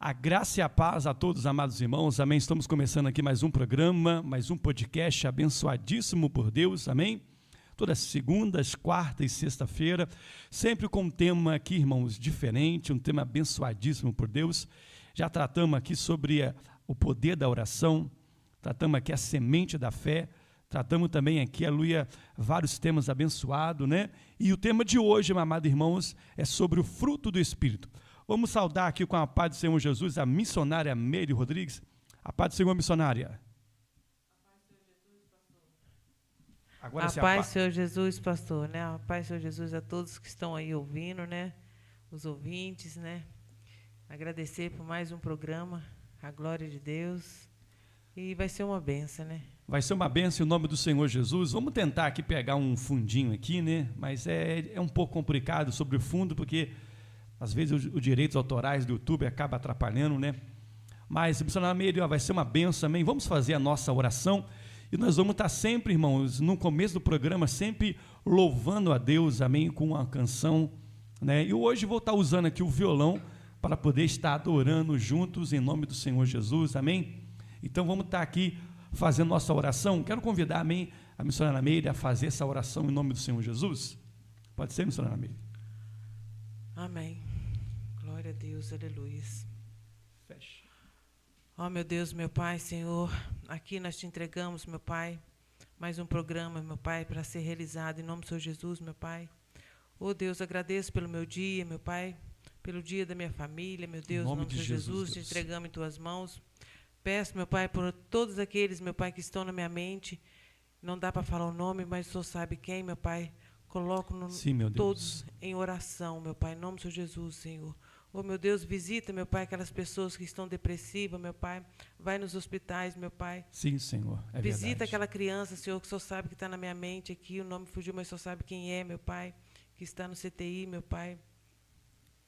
A graça e a paz a todos, amados irmãos, amém. Estamos começando aqui mais um programa, mais um podcast abençoadíssimo por Deus, amém. Todas segundas, quartas e sexta-feira, sempre com um tema aqui, irmãos, diferente, um tema abençoadíssimo por Deus. Já tratamos aqui sobre o poder da oração, tratamos aqui a semente da fé, tratamos também aqui, aleluia, vários temas abençoados, né? E o tema de hoje, meus amados irmãos, é sobre o fruto do Espírito. Vamos saudar aqui com a paz do Senhor Jesus, a missionária Meire Rodrigues. A paz do Senhor, missionária. Agora a paz do Senhor Jesus, pastor, né? A paz do Senhor Jesus a todos que estão aí ouvindo, né? Os ouvintes, né? Agradecer por mais um programa, a glória de Deus. E vai ser uma bênção, né? Vai ser uma bênção em nome do Senhor Jesus. Vamos tentar aqui pegar um fundinho aqui, né? Mas é um pouco complicado sobre o fundo, porque às vezes os direitos autorais do YouTube acabam atrapalhando, né? Mas, missionário Meire, vai ser uma bênção também. Vamos fazer a nossa oração. E nós vamos estar sempre, irmãos, no começo do programa, sempre louvando a Deus, amém, com uma canção, né? E hoje vou estar usando aqui o violão para poder estar adorando juntos em nome do Senhor Jesus, amém? Então vamos estar aqui fazendo nossa oração. Quero convidar, amém, a missionária Meire a fazer essa oração em nome do Senhor Jesus. Pode ser, missionária Meire? Amém. Glória a Deus, aleluia. Feche. Ó, meu Deus, meu Pai, Senhor, aqui nós te entregamos, meu Pai, mais um programa, meu Pai, para ser realizado em nome do Senhor Jesus, meu Pai. Ó, Deus, agradeço pelo meu dia, meu Pai, pelo dia da minha família, meu Deus, em nome do Senhor Jesus, te entregamos em tuas mãos. Peço, meu Pai, por todos aqueles, meu Pai, que estão na minha mente, não dá para falar o nome, mas o Senhor sabe quem, meu Pai. Coloco todos em oração, meu Pai, em nome do Senhor Jesus, Senhor. Oh, meu Deus, visita, meu Pai, aquelas pessoas que estão depressivas, meu Pai. Vai nos hospitais, meu Pai. Sim, Senhor, é visita verdade. Aquela criança, Senhor, que o Senhor sabe que está na minha mente aqui, o nome fugiu, mas o Senhor sabe quem é, meu Pai, que está no CTI, meu Pai.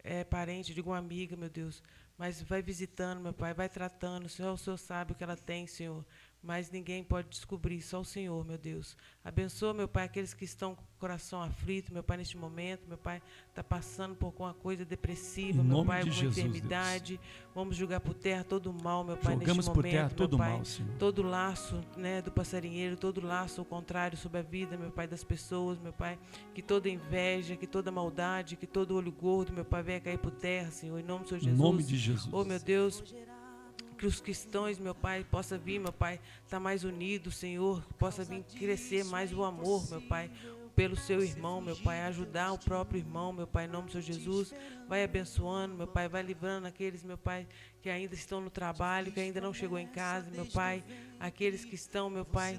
É parente de alguma amiga, meu Deus. Mas vai visitando, meu Pai, vai tratando, Senhor, o Senhor sabe o que ela tem, Senhor. Mas ninguém pode descobrir, só o Senhor, meu Deus. Abençoa, meu Pai, aqueles que estão com o coração aflito, meu Pai, neste momento, meu Pai, está passando por alguma coisa depressiva, meu Pai, alguma enfermidade. Deus. Vamos julgar por terra todo o mal, meu Pai, jogamos neste por momento, terra todo meu Pai, mal, Senhor. todo laço, né, do passarinheiro, todo laço ao contrário sobre a vida, meu Pai, das pessoas, meu Pai, que toda inveja, que toda maldade, que todo olho gordo, meu Pai, venha cair por terra, Senhor, em nome do Senhor Jesus. Em nome de Jesus. Oh, meu Deus, que os cristãos, meu Pai, possa vir, meu Pai, estar mais unidos, Senhor, possa vir crescer mais o amor, meu Pai, pelo seu irmão, meu Pai, ajudar o próprio irmão, meu Pai, em nome do Senhor Jesus, vai abençoando, meu Pai, vai livrando aqueles, meu Pai, que ainda estão no trabalho, que ainda não chegou em casa, meu Pai, aqueles que estão, meu Pai,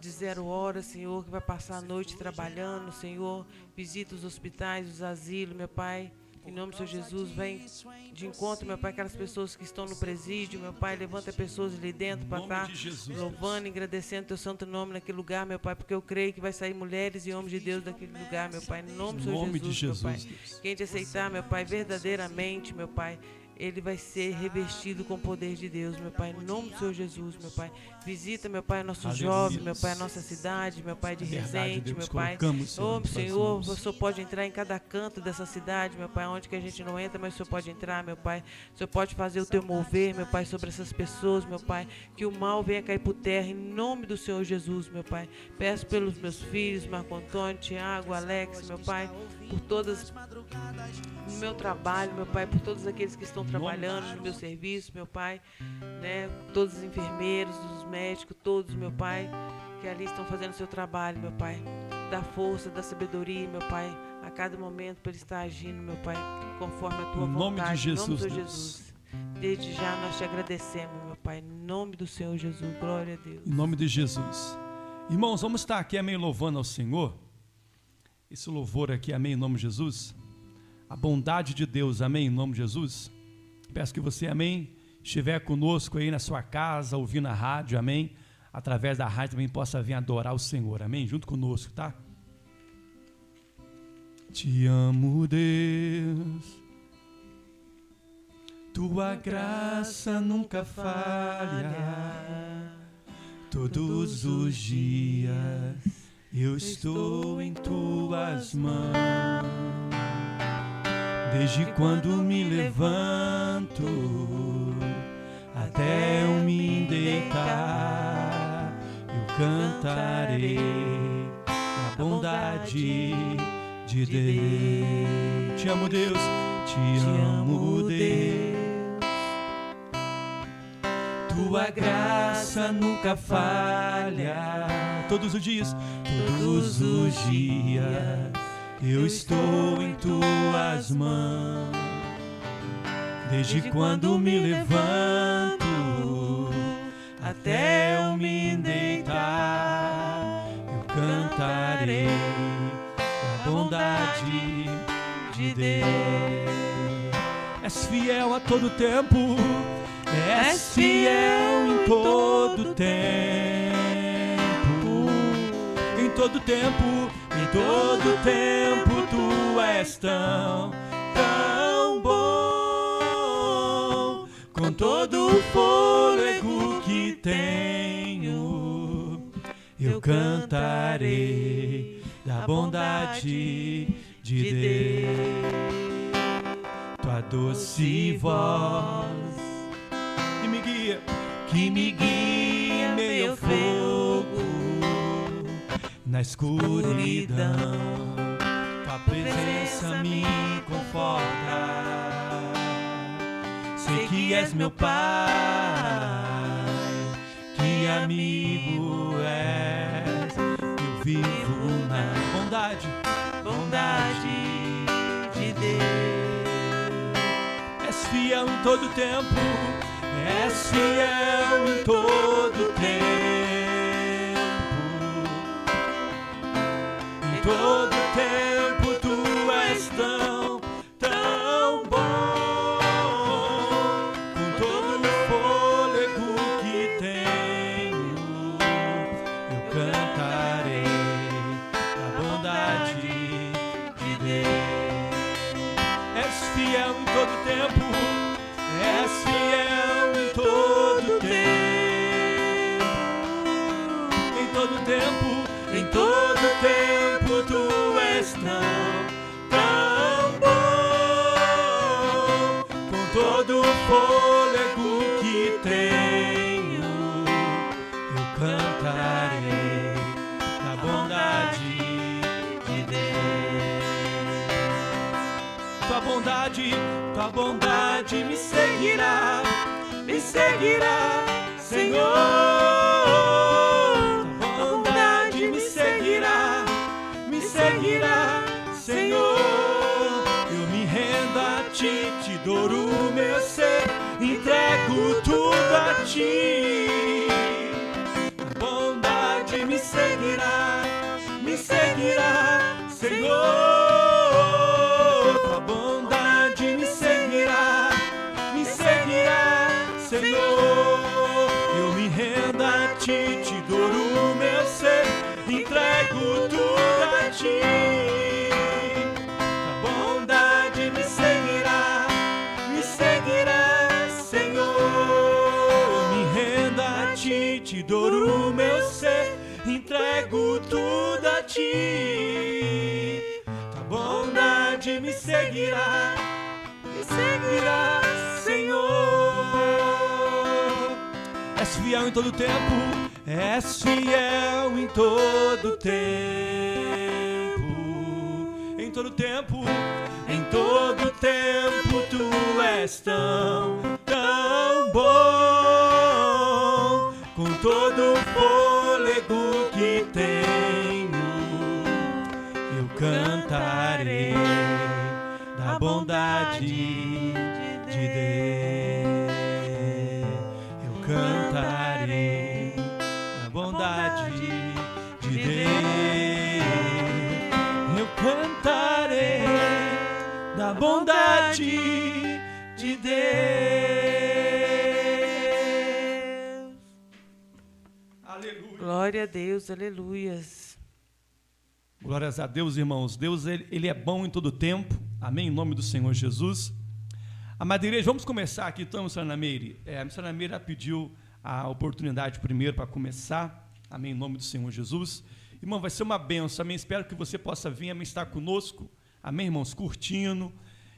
de 0 hora, Senhor, que vai passar a noite trabalhando, Senhor, visita os hospitais, os asilos, meu Pai. Em nome do Senhor Jesus, vem de encontro, meu Pai, aquelas pessoas que estão no presídio, meu Pai, levanta pessoas ali dentro para estar louvando e agradecendo teu santo nome naquele lugar, meu Pai, porque eu creio que vai sair mulheres e homens de Deus daquele lugar, meu Pai, em nome do Senhor Jesus, meu Pai. Quem te aceitar, meu Pai, verdadeiramente, meu Pai, ele vai ser revestido com o poder de Deus, meu Pai, em nome do Senhor Jesus, meu Pai. Visita, meu Pai, nossos jovens, meu Pai, a nossa cidade, meu Pai, de Resende, meu Pai. Oh, Senhor, o Senhor pode entrar em cada canto dessa cidade, meu Pai, onde que a gente não entra, mas o Senhor pode entrar, meu Pai. O Senhor pode fazer o teu mover, meu Pai, sobre essas pessoas, meu Pai. Que o mal venha cair por terra, em nome do Senhor Jesus, meu Pai. Peço pelos meus filhos, Marco Antônio, Tiago, Alex, meu Pai, por todas, no meu trabalho, meu Pai, por todos aqueles que estão trabalhando no meu serviço, meu Pai, né? Todos os enfermeiros, os médicos, todos, meu Pai, que ali estão fazendo o seu trabalho, meu Pai. Dá força, dá sabedoria, meu Pai, a cada momento para ele estar agindo, meu Pai, conforme a tua vontade. Em nome de Jesus, em nome do Senhor Jesus. Desde já nós te agradecemos, meu Pai, em nome do Senhor Jesus. Glória a Deus. Em nome de Jesus. Irmãos, vamos estar aqui, amém, louvando ao Senhor. Esse louvor aqui, amém, em nome de Jesus. A bondade de Deus, amém, em nome de Jesus. Peço que você, amém, estiver conosco aí na sua casa, ouvindo a rádio, amém. Através da rádio também possa vir adorar o Senhor, amém, junto conosco, tá? Te amo, Deus, tua graça nunca falha, todos os dias eu estou em tuas mãos. Desde quando me levanto cantarei a bondade de Deus. Te amo, Deus, te amo, Deus. Tua graça nunca falha. Todos os dias eu estou em tuas mãos. Desde quando me levanto até eu me deitar, eu cantarei a bondade de Deus. És fiel a todo tempo, és fiel em todo tempo. Em todo tempo, em todo tempo, tu és tão bom. Com todo o fôlego que tenho, eu cantarei da bondade de Deus. Tua doce voz que me guia meio fogo na escuridão. Tua presença me conforta. Sei que és meu Pai, que amigo és. Eu vivo na bondade de Deus. És fiel em todo tempo, és fiel em todo tempo. Em todo tempo tu és tão bom. Com todo o fôlego que tenho, eu cantarei a bondade de Deus. És fiel em todo tempo, és fiel em todo tempo. Em todo tempo tu és tão bom. Com todo o fôlego que tenho, eu cantarei a bondade de Deus. Tua bondade me seguirá, Senhor. Tua bondade me seguirá, Senhor. Eu me rendo a ti, te dou o meu ser, entrego tudo a ti. Tua bondade me seguirá, Senhor. Tua bondade me seguirá, Senhor. Eu me rendo a ti, te dou o meu ser, entrego tudo a ti. Tua bondade me seguirá, Senhor. Eu me rendo a ti, te dou o meu ser, entrego tudo a ti. Tua bondade me seguirá, Senhor. És fiel em todo tempo, és fiel em todo tempo. Em todo tempo tu és tão bom. Com todo o fôlego que tenho, eu cantarei da bondade de Deus. Eu cantarei da bondade de Deus. Eu cantarei da bondade de Deus. Aleluia. Glória a Deus, aleluias. Glórias a Deus, irmãos. Deus, ele é bom em todo tempo. Amém? Em nome do Senhor Jesus. Amada igreja, vamos começar aqui então, missionária Meire. A missionária Meire pediu a oportunidade primeiro para começar. Amém? Em nome do Senhor Jesus. Irmão, vai ser uma bênção. Amém? Espero que você possa vir, amém, estar conosco. Amém, irmãos? Curtindo,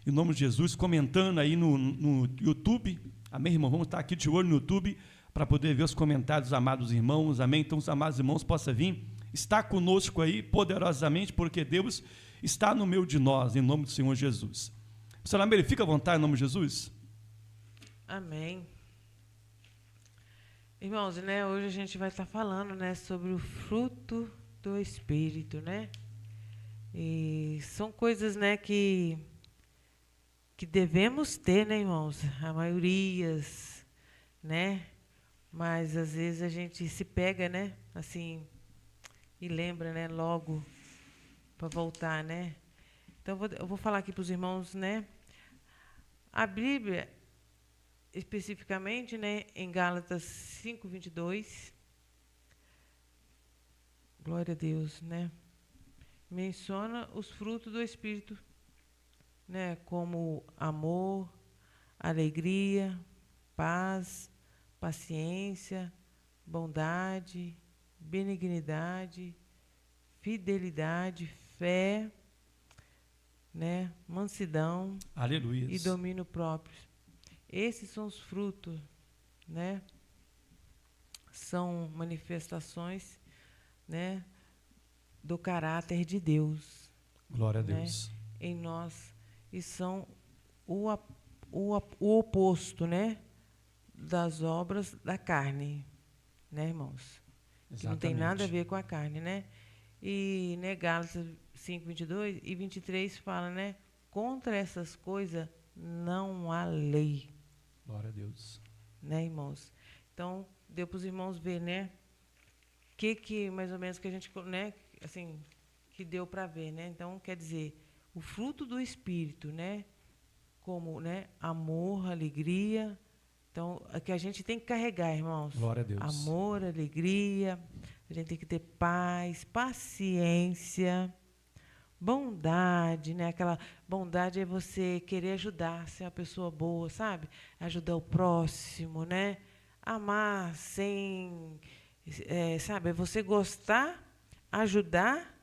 em nome de Jesus, comentando aí no YouTube. Amém, irmão? Vamos estar aqui de olho no YouTube para poder ver os comentários dos amados irmãos, amém? Então os amados irmãos possam vir, estar conosco aí poderosamente, porque Deus está no meio de nós, em nome do Senhor Jesus. Pastor Nameire, fica à vontade em nome de Jesus. Amém. Irmãos, né, hoje a gente vai estar falando, né, sobre o fruto do Espírito, né? E são coisas, né, que devemos ter, né, irmãos? A maioria, né? Mas às vezes a gente se pega, né, assim, e lembra, né, logo para voltar, né? Então eu vou falar aqui para os irmãos, né? A Bíblia, especificamente, né, em Gálatas 5:22, glória a Deus, né, menciona os frutos do Espírito, né, como amor, alegria, paz, paciência, bondade, benignidade, fidelidade, fé, né, mansidão, aleluia, e domínio próprio. Esses são os frutos, né? São manifestações, né, do caráter de Deus. Glória a né, Deus. em nós. E são o oposto, né, das obras da carne, né, irmãos? Exatamente. Que não tem nada a ver com a carne, né? E, né, Gálatas 5:22 e 23 fala, né, contra essas coisas não há lei. Glória a Deus. Né, irmãos? Então, deu para os irmãos ver, né, que mais ou menos que a gente, né, assim, que deu para ver, né? Então, quer dizer, o fruto do Espírito, né, como, né, amor, alegria. Então, é que a gente tem que carregar, irmãos. Glória a Deus. Amor, alegria, a gente tem que ter paz, paciência, bondade, né? Aquela bondade é você querer ajudar, ser uma pessoa boa, sabe? Ajudar o próximo, né? Amar sem, sabe? É você gostar, ajudar,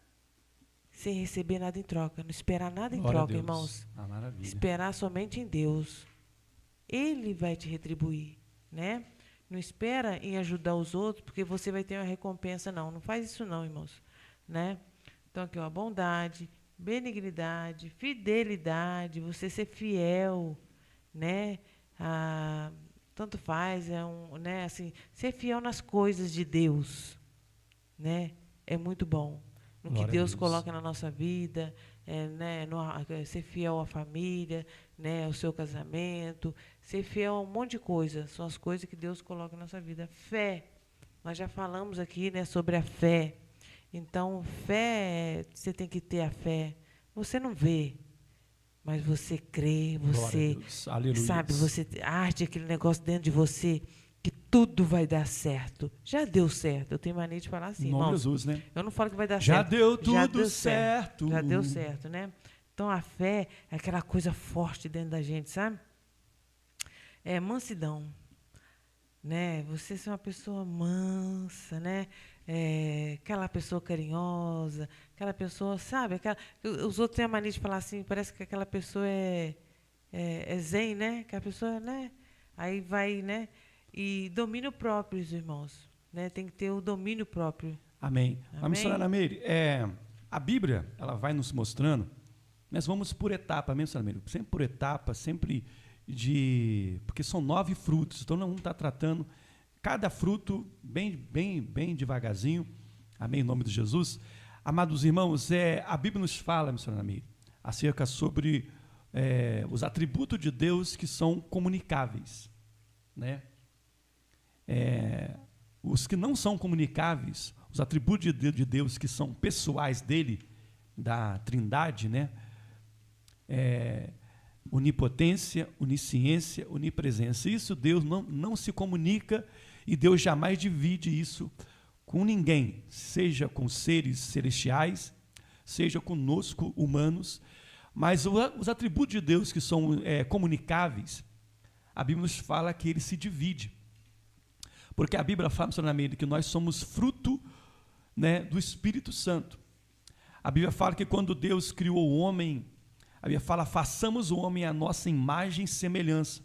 sem receber nada em troca. Não esperar nada em Glória a troca, Deus. irmãos. Ah, maravilha. Esperar somente em Deus. Ele vai te retribuir, né? Não espera em ajudar os outros, porque você vai ter uma recompensa, não. Não faz isso não, irmãos, né? Então, aqui, ó, bondade, benignidade, fidelidade, você ser fiel, né? Tanto faz, né? Assim, ser fiel nas coisas de Deus, né? É muito bom. No Glória que a Deus Deus. coloca na nossa vida, né? Ser fiel à família, né? Ao seu casamento, ser fiel a um monte de coisas. São as coisas que Deus coloca na nossa vida. Fé. Nós já falamos aqui, né, sobre a fé. Então, fé, você tem que ter a fé. Você não vê, mas você crê, você, sabe, você arde aquele negócio dentro de você, que tudo vai dar certo. Já deu certo. Eu tenho mania de falar assim, irmãos. Jesus, né? Eu não falo que vai dar Já certo. deu tudo certo. Já deu certo, né? Então, a fé é aquela coisa forte dentro da gente, sabe? É mansidão, né? Você ser uma pessoa mansa, né? Aquela pessoa carinhosa, aquela pessoa, sabe? Os outros têm a mania de falar assim, parece que aquela pessoa é zen, né? Que a pessoa, né? Aí vai, né? E domínio próprio, irmãos, né? Tem que ter o domínio próprio. Amém. Amém? A missionária Meire, a Bíblia, ela vai nos mostrando, nós vamos por etapa, amém, missionária Meire? Sempre por etapa, sempre porque são 9 frutos, então nós vamos estar tratando cada fruto bem devagarzinho, amém, em nome de Jesus. Amados irmãos, a Bíblia nos fala, missionária Meire, acerca sobre os atributos de Deus que são comunicáveis, né? Os que não são comunicáveis, os atributos de Deus que são pessoais dele, da Trindade, né? Onipotência, onisciência, onipresença. Isso Deus não se comunica e Deus jamais divide isso com ninguém, seja com seres celestiais, seja conosco, humanos. Mas os atributos de Deus que são comunicáveis, a Bíblia nos fala que ele se divide. Porque a Bíblia fala, que nós somos fruto, né, do Espírito Santo. A Bíblia fala que quando Deus criou o homem, a Bíblia fala, façamos o homem à nossa imagem e semelhança.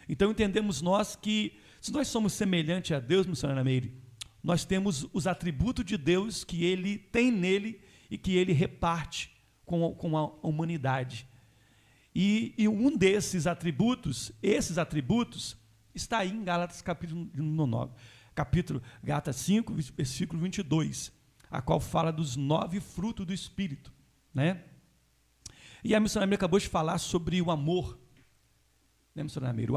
Então entendemos nós que Se nós somos semelhantes a Deus, missionária Meire, nós temos os atributos de Deus que Ele tem nele e que Ele reparte com a humanidade. E um desses atributos, está aí em Gálatas capítulo 9, Gálatas 5, versículo 22, a qual fala dos 9 frutos do Espírito, né? E a missionária Meire acabou de falar sobre o amor, né, missionária Meire?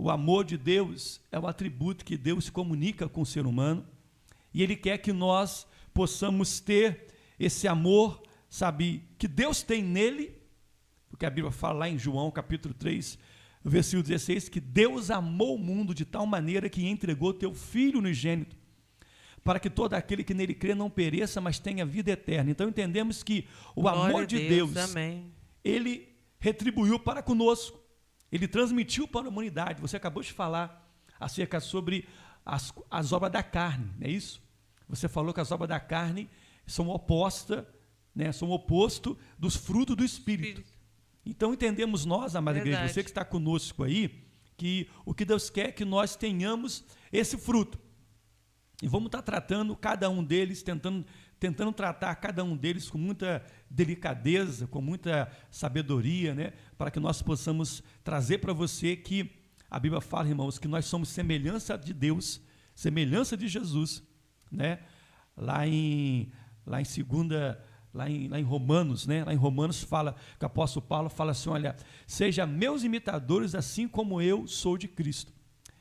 O amor de Deus é o atributo que Deus se comunica com o ser humano, e Ele quer que nós possamos ter esse amor, sabe, que Deus tem nele, porque a Bíblia fala lá em João capítulo 3, versículo 16, que Deus amou o mundo de tal maneira que entregou teu Filho unigênito, para que todo aquele que nele crê não pereça, mas tenha vida eterna. Então entendemos que o amor de Deus, Ele retribuiu para conosco, Ele transmitiu para a humanidade. Você acabou de falar acerca sobre as obras da carne, não é isso? Você falou que as obras da carne são opostas, né, são o oposto dos frutos do Espírito. Então entendemos nós, amada igreja, você que está conosco aí, que o que Deus quer é que nós tenhamos esse fruto. E vamos estar tratando cada um deles, tentando tratar cada um deles com muita delicadeza, com muita sabedoria, né? Para que nós possamos trazer para você que a Bíblia fala, irmãos, que nós somos semelhança de Deus, semelhança de Jesus, né? Lá em Romanos, né? Lá em Romanos fala, que o apóstolo Paulo fala assim, olha, seja meus imitadores assim como eu sou de Cristo.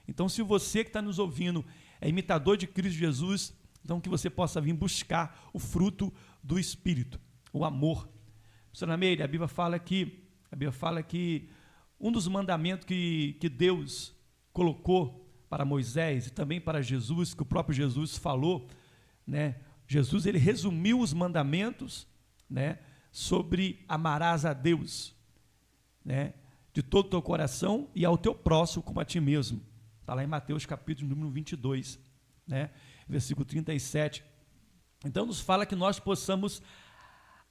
Então, se você que está nos ouvindo é imitador de Cristo Jesus, então que você possa vir buscar o fruto do Espírito, o amor. Missionária Meire, a Bíblia fala que um dos mandamentos que Deus colocou para Moisés e também para Jesus, que o próprio Jesus falou, né? Jesus, ele resumiu os mandamentos, né, sobre amarás a Deus, né, de todo o teu coração e ao teu próximo como a ti mesmo. Está lá em Mateus capítulo número 22, né, versículo 37. Então nos fala que nós possamos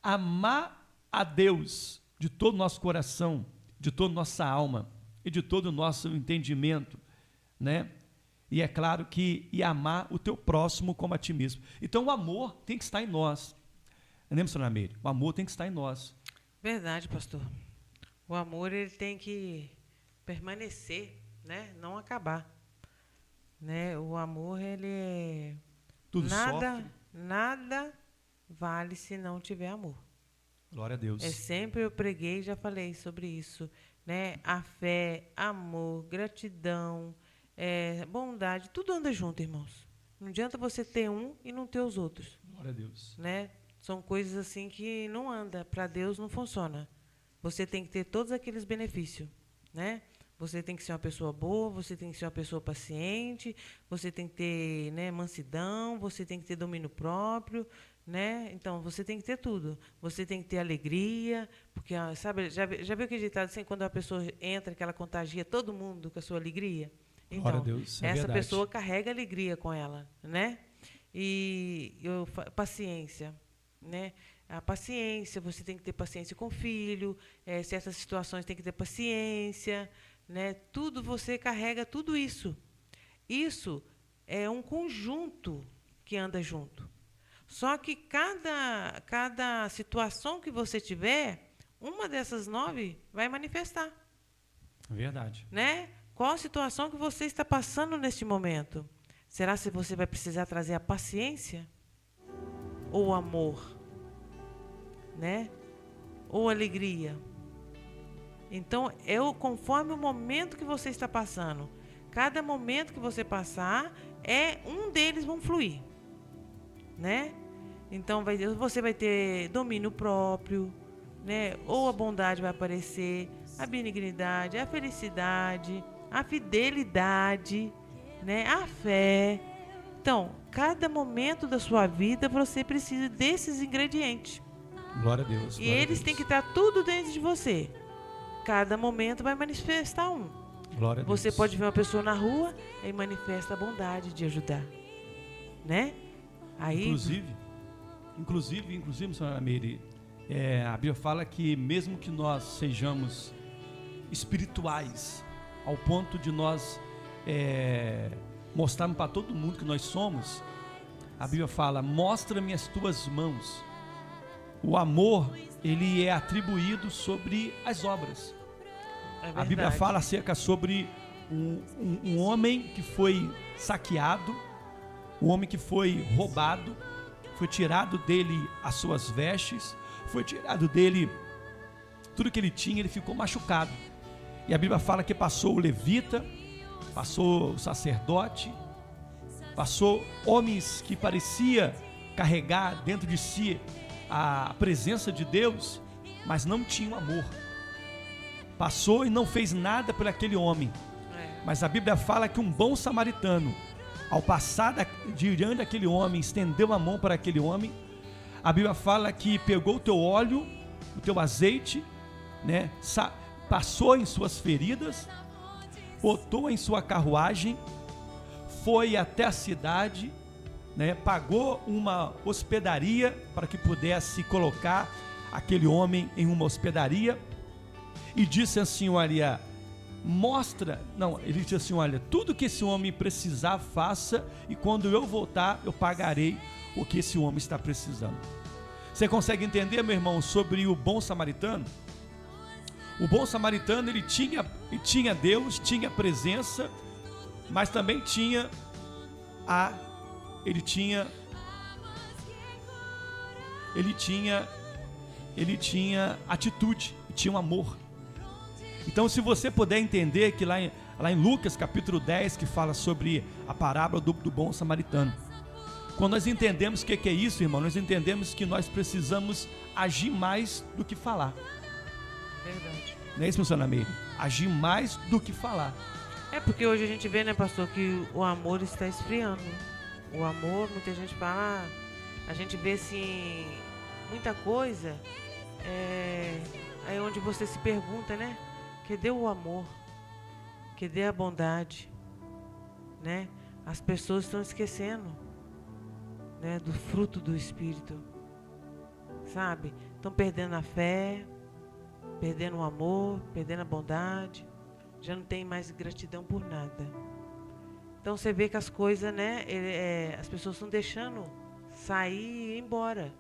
amar a Deus de todo o nosso coração, de toda a nossa alma e de todo o nosso entendimento, né? E é claro que amar o teu próximo como a ti mesmo. Então o amor tem que estar em nós. Não é, missionária Meire? O amor tem que estar em nós. Verdade, pastor. O amor, ele tem que permanecer, né? Não acabar. Né? O amor, ele é... Tudo sofre. Nada vale se não tiver amor. Glória a Deus. Sempre eu preguei e já falei sobre isso, né? A fé, amor, gratidão, bondade, tudo anda junto, irmãos. Não adianta você ter um e não ter os outros. Glória a Deus. Né? São coisas assim que não anda, para Deus não funciona. Você tem que ter todos aqueles benefícios, né? Você tem que ser uma pessoa boa, você tem que ser uma pessoa paciente, você tem que ter, né, mansidão, você tem que ter domínio próprio, né? Então, você tem que ter tudo. Você tem que ter alegria, porque, sabe, já viu aquele ditado assim, quando a pessoa entra, que ela contagia todo mundo com a sua alegria? Então, Deus, essa pessoa carrega alegria com ela, né? E paciência, né? A paciência, você tem que ter paciência com o filho, certas situações tem que ter paciência, né? Tudo você carrega tudo isso. Isso é um conjunto que anda junto. Só que cada situação que você tiver, uma dessas 9 vai manifestar. Verdade. Né? Qual a situação que você está passando neste momento? Será que você vai precisar trazer a paciência? Ou o amor? Né? Ou alegria? Então, conforme o momento que você está passando, cada momento que você passar, um deles vão fluir. Né? Então, você vai ter domínio próprio, né? Ou a bondade vai aparecer, a benignidade, a felicidade, a fidelidade, né? A fé. Então, cada momento da sua vida você precisa desses ingredientes. Glória a Deus. E eles têm que estar tudo dentro de você. Cada momento vai manifestar um. Glória a Deus. Você pode ver uma pessoa na rua e manifesta a bondade de ajudar, né? Aí, inclusive, senhora Meire, a Bíblia fala que mesmo que nós sejamos espirituais, ao ponto de nós mostrarmos para todo mundo que nós somos, a Bíblia fala: mostra-me as tuas mãos. O amor, ele é atribuído sobre as obras. A Bíblia fala acerca sobre um homem que foi saqueado, um homem que foi roubado, foi tirado dele as suas vestes, foi tirado dele tudo que ele tinha, ele ficou machucado. E a Bíblia fala que passou o levita, passou o sacerdote, passou homens que parecia carregar dentro de si a presença de Deus, mas não tinham amor. Passou e não fez nada por aquele homem. Mas a Bíblia fala que um bom samaritano, ao passar diante daquele homem, estendeu a mão para aquele homem. A Bíblia fala que pegou o teu óleo, o teu azeite, né, passou em suas feridas, botou em sua carruagem, foi até a cidade, né, pagou uma hospedaria para que pudesse colocar aquele homem em uma hospedaria, e disse assim: olha, ele disse assim: olha, tudo que esse homem precisar, faça, e quando eu voltar, eu pagarei o que esse homem está precisando. Você consegue entender, meu irmão, sobre o bom samaritano? O bom samaritano, ele tinha Deus, tinha presença, mas também tinha atitude, tinha um amor. Então, se você puder entender que lá em Lucas capítulo 10, que fala sobre a parábola do bom samaritano, quando nós entendemos o que é isso, irmão, nós entendemos que nós precisamos agir mais do que falar. Verdade. Não é isso, missionário Meire? Agir mais do que falar. É porque hoje a gente vê, né, pastor, que o amor está esfriando. O amor, muita gente fala, a gente vê assim, muita coisa, aí onde você se pergunta, né? Cadê o amor? Cadê a bondade? Né? As pessoas estão esquecendo, né, do fruto do Espírito, sabe? Estão perdendo a fé, perdendo o amor, perdendo a bondade, já não tem mais gratidão por nada. Então você vê que as coisas, né, as pessoas estão deixando sair e ir embora,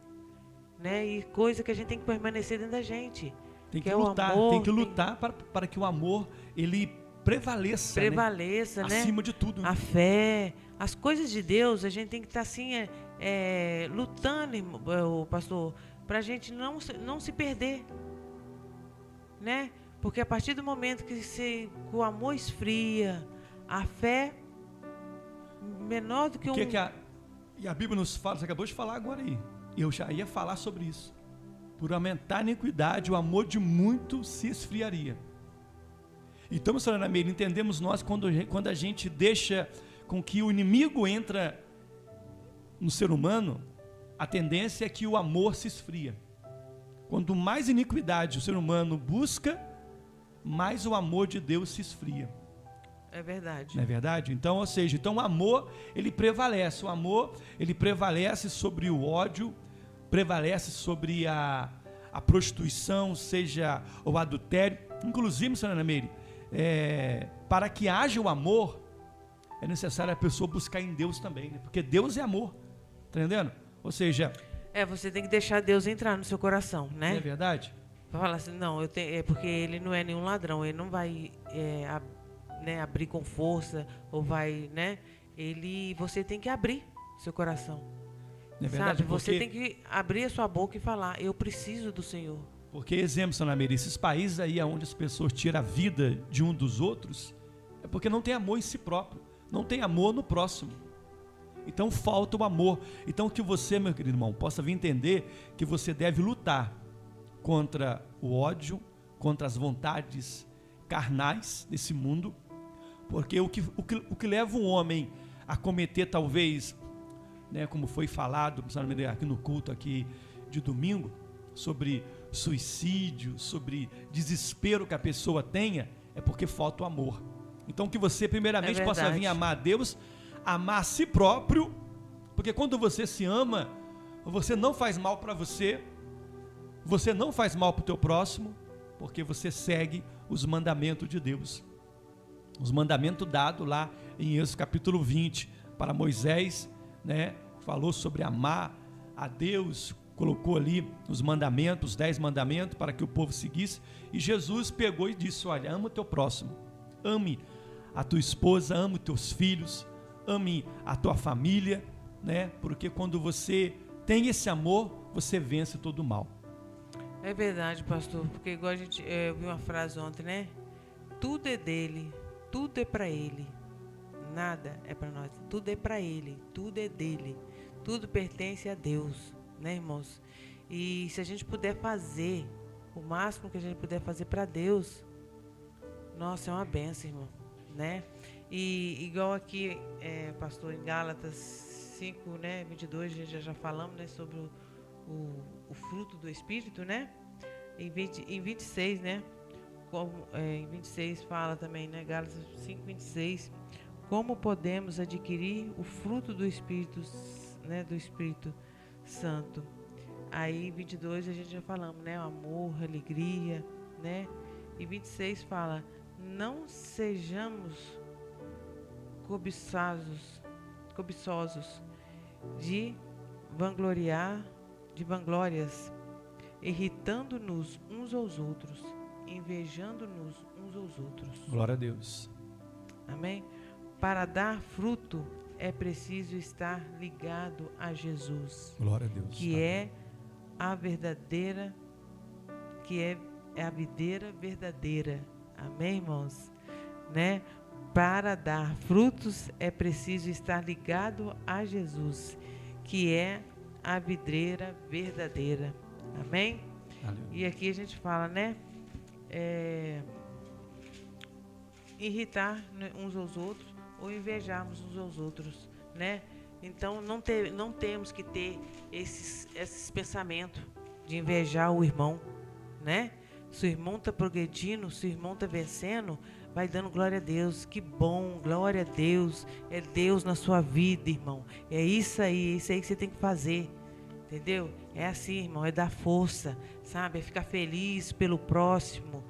né? E coisa que a gente tem que permanecer dentro da gente. Tem que lutar, amor, tem que lutar para que o amor, ele prevaleça, né? Acima de tudo. A fé, as coisas de Deus, a gente tem que estar assim, lutando, pastor, para a gente não se perder, né? Porque a partir do momento que o amor esfria, a fé menor do que E a Bíblia nos fala, você acabou de falar agora aí, eu já ia falar sobre isso. Por aumentar a iniquidade, o amor de muitos se esfriaria. Então, missionária Meire, entendemos nós quando a gente deixa com que o inimigo entra no ser humano, a tendência é que o amor se esfria. Quanto mais iniquidade o ser humano busca, mais o amor de Deus se esfria. É verdade. Não é verdade? Então, ou seja, o amor, ele prevalece. O amor, ele prevalece sobre o ódio, prevalece sobre a prostituição, seja o adultério. Inclusive, senhora Meire, para que haja o amor, é necessário a pessoa buscar em Deus também, né? Porque Deus é amor, tá entendendo? Ou seja... você tem que deixar Deus entrar no seu coração, né? Não é verdade? Falar assim, não, porque ele não é nenhum ladrão, ele não vai abrir com força, ou vai, né? Você tem que abrir seu coração. Não é verdade? Sabe? Você tem que abrir a sua boca e falar, eu preciso do Senhor. Porque, exemplo, senhora Meire, esses países aí onde as pessoas tiram a vida de um dos outros, é porque não tem amor em si próprio, não tem amor no próximo. Então falta o amor. Então que você, meu querido irmão, possa vir entender que você deve lutar contra o ódio, contra as vontades carnais desse mundo, porque o que leva um homem a cometer, talvez, né, como foi falado aqui no culto aqui de domingo, sobre suicídio, sobre desespero que a pessoa tenha, é porque falta o amor. Então que você primeiramente possa vir amar a Deus, amar a si próprio, porque quando você se ama, você não faz mal para você, você não faz mal para o teu próximo, porque você segue os mandamentos de Deus. Os mandamentos dados lá em Êxodo capítulo 20 para Moisés, né? Falou sobre amar a Deus, colocou ali os mandamentos, os 10 mandamentos para que o povo seguisse, e Jesus pegou e disse: olha, ama o teu próximo, ame a tua esposa, ame os teus filhos, ame a tua família, né? Porque quando você tem esse amor, você vence todo o mal. É verdade, pastor, porque igual a gente, eu vi uma frase ontem, né? Tudo é dele, tudo é para ele, nada é para nós, tudo é para ele, tudo é dele, tudo pertence a Deus, né, irmãos? E se a gente puder fazer o máximo que a gente puder fazer para Deus, nossa, é uma bênção, irmão, né? E igual aqui, pastor, em Gálatas 5, né, 22, a gente já falamos, né, sobre o fruto do Espírito, né? Em 26, né? Em 26 fala também, né? Gálatas 5, 26. Como podemos adquirir o fruto do Espírito, né? Do Espírito Santo. Aí, em 22, a gente já falamos, né? O amor, alegria, né? E 26 fala: não sejamos cobiçosos de vanglórias, irritando-nos uns aos outros, invejando-nos uns aos outros. Glória a Deus. Amém? Para dar fruto é preciso estar ligado a Jesus. Glória a Deus. Que é a verdadeira, a videira verdadeira. Amém, irmãos? Né? Para dar frutos é preciso estar ligado a Jesus, que é a videira verdadeira. Amém? Aleluia. E aqui a gente fala, né? Irritar uns aos outros ou invejarmos uns aos outros, né? Então não temos que ter esses pensamentos de invejar o irmão, né? Se o irmão está progredindo, se o irmão está vencendo, vai dando glória a Deus. Que bom, glória a Deus. É Deus na sua vida, irmão. É isso aí que você tem que fazer. Entendeu? É assim, irmão, é dar força, sabe? É ficar feliz pelo próximo.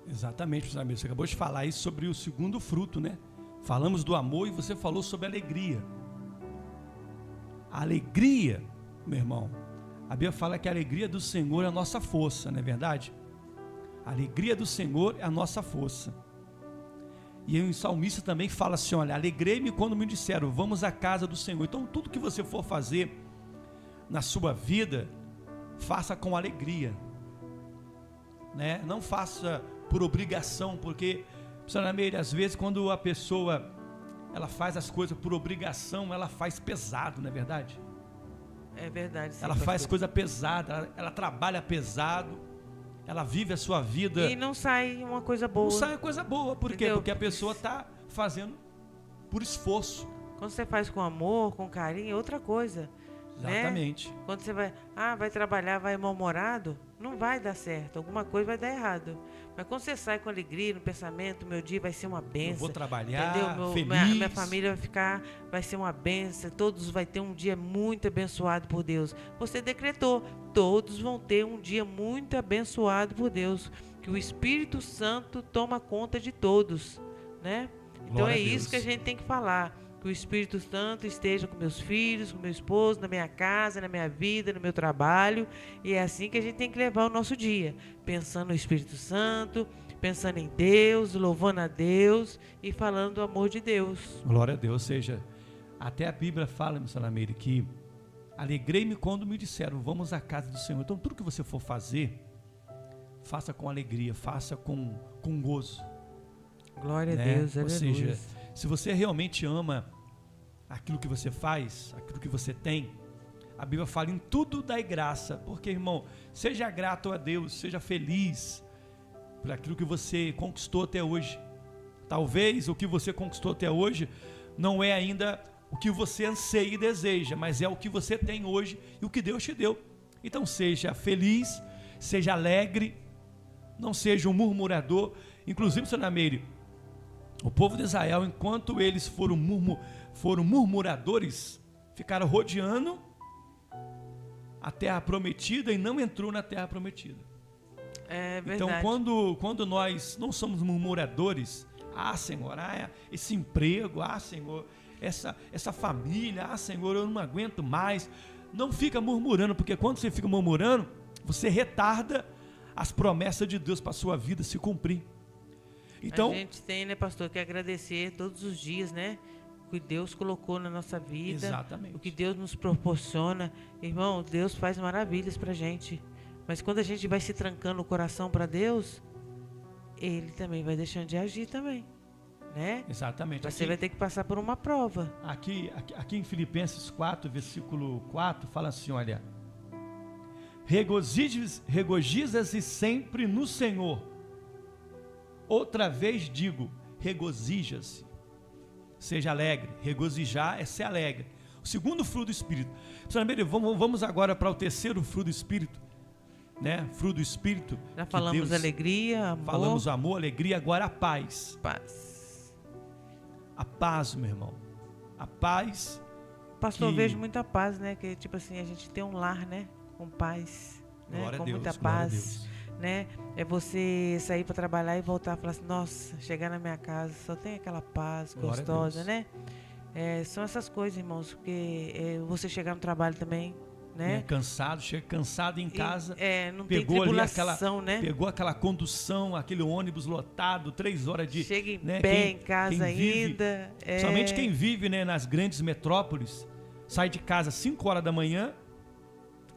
Exatamente, meus amigos. Você acabou de falar isso sobre o segundo fruto, né? Falamos do amor e você falou sobre a alegria. A alegria, meu irmão, a Bíblia fala que a alegria do Senhor é a nossa força, não é verdade? A alegria do Senhor é a nossa força. E o salmista também fala assim: olha, alegrei-me quando me disseram, vamos à casa do Senhor. Então tudo que você for fazer na sua vida, faça com alegria, né? Não faça por obrigação, porque, às vezes quando a pessoa ela faz as coisas por obrigação, ela faz pesado, não é verdade? É verdade. Sim, ela faz coisa pesada, ela trabalha pesado, ela vive a sua vida e não sai uma coisa boa. Não sai uma coisa boa, por quê? Entendeu? Porque a pessoa está fazendo por esforço. Quando você faz com amor, com carinho, é outra coisa. Exatamente. Né? Quando você vai trabalhar, vai mal-humorado, não vai dar certo, alguma coisa vai dar errado. Mas quando você sai com alegria no pensamento, meu dia vai ser uma bênção. Eu vou trabalhar, entendeu? feliz. Minha família vai ser uma bênção, todos vai ter um dia muito abençoado por Deus. Você decretou, todos vão ter um dia muito abençoado por Deus, que o Espírito Santo toma conta de todos, né? Então Glória é a Deus. isso que a gente tem que falar. Que o Espírito Santo esteja com meus filhos, com meu esposo, na minha casa, na minha vida, no meu trabalho. E é assim que a gente tem que levar o nosso dia. Pensando no Espírito Santo, pensando em Deus, louvando a Deus e falando do amor de Deus. Glória a Deus. Ou seja, até a Bíblia fala, missionário Meire, que alegrei-me quando me disseram, vamos à casa do Senhor. Então tudo que você for fazer, faça com alegria, faça com gozo. Glória né? a Deus, Ou aleluia. seja, se você realmente ama aquilo que você faz, aquilo que você tem, a Bíblia fala em tudo dai graça, porque, irmão, seja grato a Deus, seja feliz por aquilo que você conquistou até hoje. Talvez o que você conquistou até hoje não é ainda o que você anseia e deseja, mas é o que você tem hoje e o que Deus te deu. Então seja feliz, seja alegre, não seja um murmurador. Inclusive, senhor Meire, o povo de Israel, enquanto eles foram murmuradores, ficaram rodeando a terra prometida e não entrou na terra prometida. É verdade. Então, quando nós não somos murmuradores, Senhor, esse emprego, Senhor, essa família, Senhor, eu não aguento mais. Não fica murmurando, porque quando você fica murmurando, você retarda as promessas de Deus para a sua vida se cumprir. Então, a gente tem, né, pastor, que agradecer todos os dias, né? O que Deus colocou na nossa vida. Exatamente. O que Deus nos proporciona. Irmão, Deus faz maravilhas pra gente. Mas quando a gente vai se trancando o coração para Deus, Ele também vai deixando de agir também, né? Exatamente. Você vai ter que passar por uma prova. Aqui em Filipenses 4, versículo 4, fala assim, olha: regozija-se sempre no Senhor. Outra vez digo, regozija-se. Seja alegre. Regozijar é ser alegre. O segundo fruto do Espírito. Vamos agora para o terceiro fruto do Espírito, né? Fruto do Espírito. Já falamos alegria, amor. Falamos amor, alegria, agora a paz. Paz. A paz, meu irmão. A paz. Pastor, eu vejo muita paz, né? Que tipo assim, a gente tem um lar, né? Com paz, né? Glória com a Deus, muita glória a paz, Deus. né? É você sair para trabalhar e voltar e falar assim, nossa, chegar na minha casa, só tem aquela paz Glória gostosa, né? São essas coisas, irmãos, porque você chegar no trabalho também, né? Cansado, chega cansado em casa. Não pegou tem tribulação, né? Pegou aquela condução, aquele ônibus lotado, 3 horas de... Chega em né, pé em casa vive, ainda. Somente quem vive, né, nas grandes metrópoles, sai de casa às 5 horas da manhã,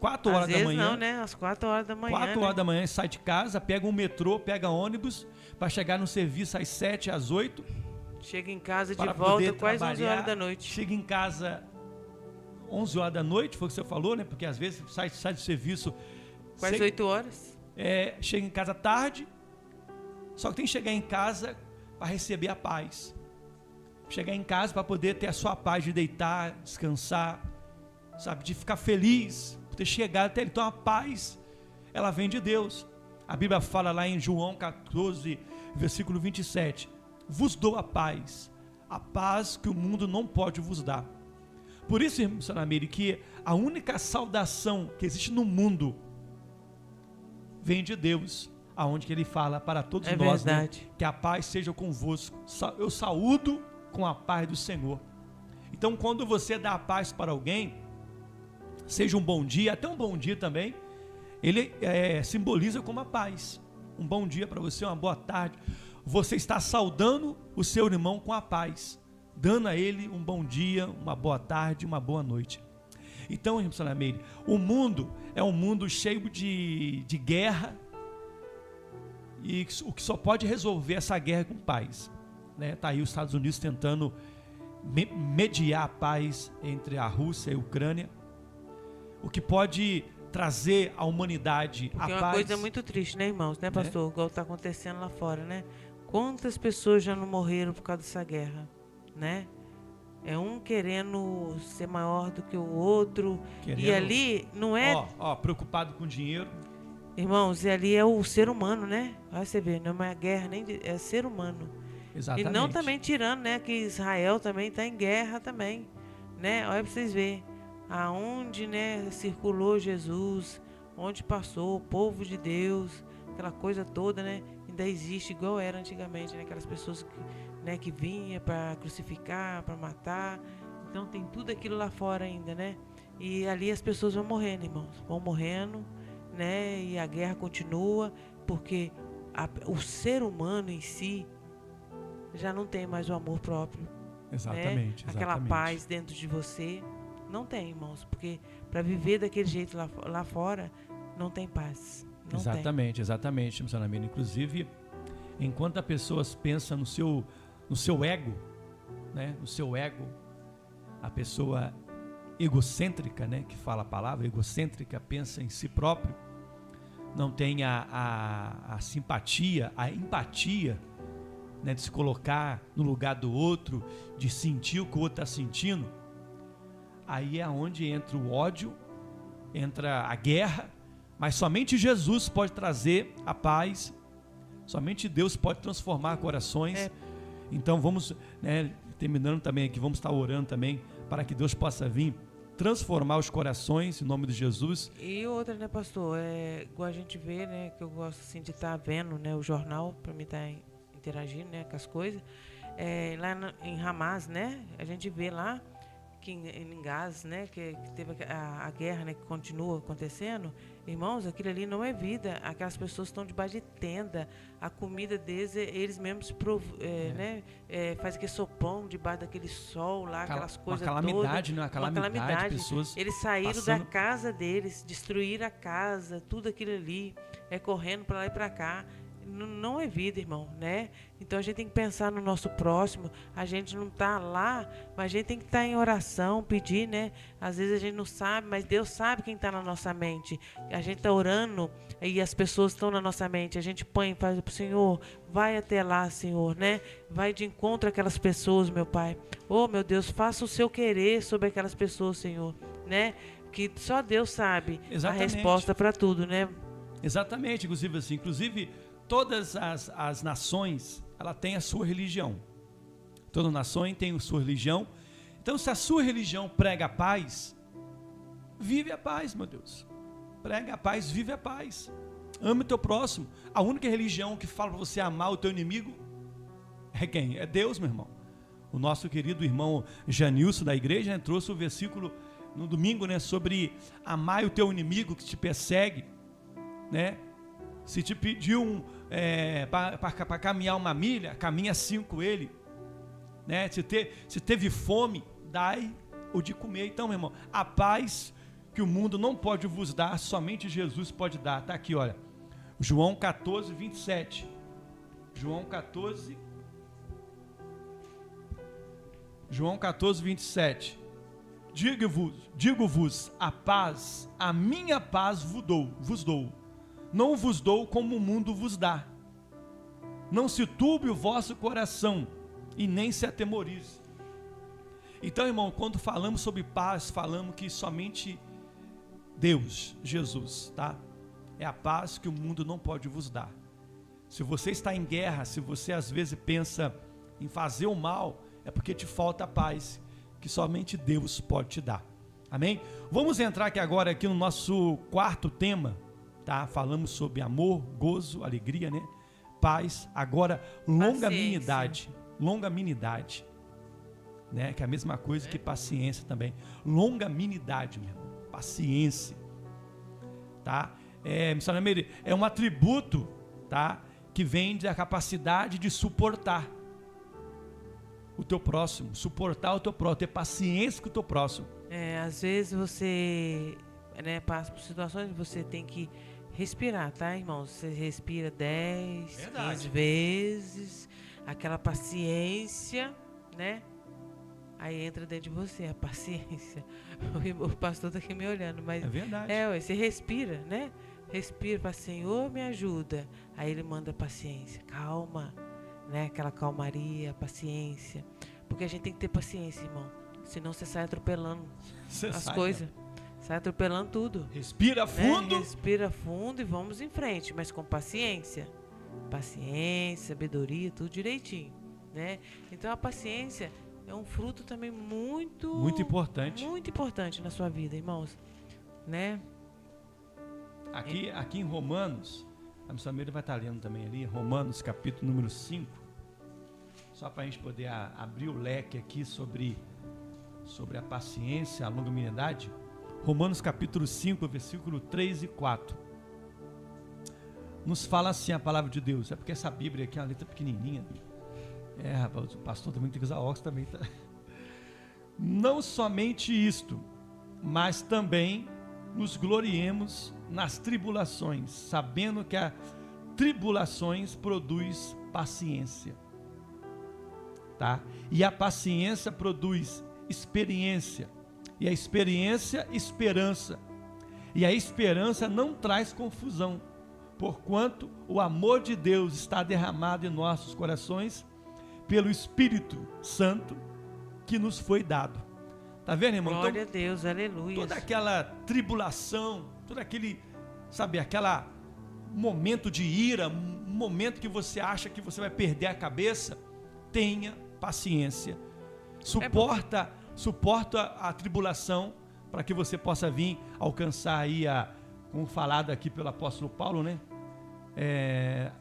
4 horas Às vezes da manhã. não, né? Às 4 horas da manhã. 4 horas da manhã sai de casa, pega um metrô, pega ônibus, para chegar no serviço às 7, às 8. Chega em casa de para volta poder quase trabalhar. 11 horas da noite. Chega em casa 11 horas da noite, foi o que você falou, né? Porque às vezes sai do serviço... Quase 8 horas. Chega em casa tarde, só que tem que chegar em casa para receber a paz. Chegar em casa para poder ter a sua paz de deitar, descansar, sabe? De ficar feliz por ter chegado até ele. Então a paz, ela vem de Deus. A Bíblia fala lá em João 14, versículo 27. Vos dou a paz que o mundo não pode vos dar. Por isso, irmão Sanamiri, que a única saudação que existe no mundo vem de Deus, aonde que ele fala para todos nós, né, que a paz seja convosco. Eu saúdo com a paz do Senhor. Então, quando você dá a paz para alguém, seja um bom dia, até um bom dia também, ele simboliza como a paz. Um bom dia para você, uma boa tarde. Você está saudando o seu irmão com a paz, dando a ele um bom dia, uma boa tarde, uma boa noite. Então, irmão Salameire, o mundo é um mundo cheio de guerra, e o que só pode resolver essa guerra é com paz, né? Tá aí os Estados Unidos tentando mediar a paz entre a Rússia e a Ucrânia, o que pode trazer à humanidade a paz. É uma coisa muito triste, né, irmãos, né, pastor? Igual está acontecendo lá fora, né? Quantas pessoas já não morreram por causa dessa guerra, né? É um querendo ser maior do que o outro. E ali não é... preocupado com dinheiro. Irmãos, e ali é o ser humano, né? Olha você vê, não é uma guerra, é ser humano. Exatamente. E não também tirando, né? Que Israel também está em guerra também, né? Olha para vocês verem. Aonde, né, circulou Jesus, onde passou o povo de Deus, aquela coisa toda, né? Ainda existe igual era antigamente, né? Aquelas pessoas que, né, que vinha para crucificar, para matar. Então tem tudo aquilo lá fora ainda, né? E ali as pessoas vão morrendo, irmãos. Vão morrendo, né? E a guerra continua, porque o ser humano em si já não tem mais o amor próprio. Exatamente. Né? Aquela paz dentro de você. Não tem, irmãos. Porque para viver daquele jeito lá fora, não tem paz. Não exatamente, tem. Exatamente, missionário. Inclusive, enquanto as pessoas pensam no seu ego, né? No seu ego, a pessoa egocêntrica, né? Que fala a palavra, egocêntrica, pensa em si próprio, não tem a simpatia, a empatia, né? De se colocar no lugar do outro, de sentir o que o outro está sentindo. Aí é onde entra o ódio, entra a guerra, mas somente Jesus pode trazer a paz, somente Deus pode transformar corações. Então vamos, né, terminando também aqui, vamos estar orando também para que Deus possa vir transformar os corações em nome de Jesus. E outra, né, pastor, igual a gente vê, né, que eu gosto assim de estar vendo, né, o jornal, para mim tá interagindo, né, com as coisas. Lá em Hamas, né, a gente vê lá que em Gaza, né, que teve a guerra, né, que continua acontecendo. Irmãos, aquilo ali não é vida. Aquelas pessoas estão debaixo de tenda. A comida deles, eles mesmos né, fazem aquele sopão debaixo daquele sol lá, aquelas coisas todas. Uma calamidade, né? Uma calamidade. Pessoas eles saíram passando... da casa deles, destruíram a casa, tudo aquilo ali, correndo para lá e para cá. Não é vida, irmão, né? Então a gente tem que pensar no nosso próximo. A gente não está lá, mas a gente tem que estar em oração, pedir, né? Às vezes a gente não sabe, mas Deus sabe quem está na nossa mente. A gente está orando e as pessoas estão na nossa mente. A gente põe, faz para o Senhor, vai até lá, Senhor, né? Vai de encontro àquelas pessoas, meu Pai. Oh, meu Deus, faça o seu querer sobre aquelas pessoas, Senhor, né? Que só Deus sabe. Exatamente. A resposta para tudo, né? Exatamente, inclusive todas as nações, ela tem a sua religião. Toda nação tem a sua religião. Então, se a sua religião prega a paz, vive a paz, meu Deus. Prega a paz, vive a paz. Ame o teu próximo. A única religião que fala para você amar o teu inimigo é quem? É Deus, meu irmão. O nosso querido irmão Janilson da igreja trouxe o versículo no domingo, né, sobre amar o teu inimigo que te persegue, né? Se te pediu para caminhar 1 milha, caminha 5 ele, né? Se teve fome, dai o de comer. Então, meu irmão, a paz que o mundo não pode vos dar, somente Jesus pode dar. Está aqui, olha, João 14, 27. João 14, 27. Digo-vos a paz, a minha paz vos dou. Não vos dou como o mundo vos dá. Não se turbe o vosso coração e nem se atemorize. Então, irmão, quando falamos sobre paz, falamos que somente Deus, Jesus, tá? É a paz que o mundo não pode vos dar. Se você está em guerra, se você às vezes pensa em fazer o mal, é porque te falta a paz que somente Deus pode te dar. Amém? Vamos entrar aqui no nosso quarto tema. Tá? Falamos sobre amor, gozo, alegria, né? Paz. Agora, longanimidade, né? Que é a mesma coisa que paciência também. Longanimidade, meu irmão. Paciência, tá? É um atributo, tá? Que vem da capacidade de suportar o teu próximo, suportar o teu próximo, ter paciência com o teu próximo. Às vezes você, né, passa por situações que você tem que respirar, tá, irmão? Você respira 10, 15 vezes, aquela paciência, né? Aí entra dentro de você a paciência. O pastor tá aqui me olhando, mas... É verdade. Você respira, né? Respira para Senhor, me ajuda. Aí ele manda paciência, calma, né? Aquela calmaria, paciência. Porque a gente tem que ter paciência, irmão. Senão você sai atropelando as coisas. Sai atropelando tudo. Respira fundo. Né? Respira fundo e vamos em frente, mas com paciência. Paciência, sabedoria, tudo direitinho, né? Então a paciência é um fruto também muito importante na sua vida, irmãos, né? Aqui em Romanos, a missionária vai estar lendo também ali, Romanos capítulo número 5, só para a gente poder abrir o leque aqui sobre a paciência, a longanimidade. Romanos capítulo 5, versículo 3 e 4. Nos fala assim a palavra de Deus. É porque essa Bíblia aqui é uma letra pequenininha. Rapaz, o pastor também tem que usar óculos também, tá? Não somente isto, mas também nos gloriemos nas tribulações, sabendo que as tribulações produz paciência, tá? E a paciência produz experiência, e a experiência, esperança, e a esperança não traz confusão, porquanto o amor de Deus está derramado em nossos corações pelo Espírito Santo que nos foi dado. Tá vendo, irmão? Glória a Deus, aleluia. Toda aquela tribulação, todo aquele, aquela momento de ira, um momento que você acha que você vai perder a cabeça, tenha paciência. Suporta a tribulação para que você possa vir alcançar aí como falado aqui pelo apóstolo Paulo, né?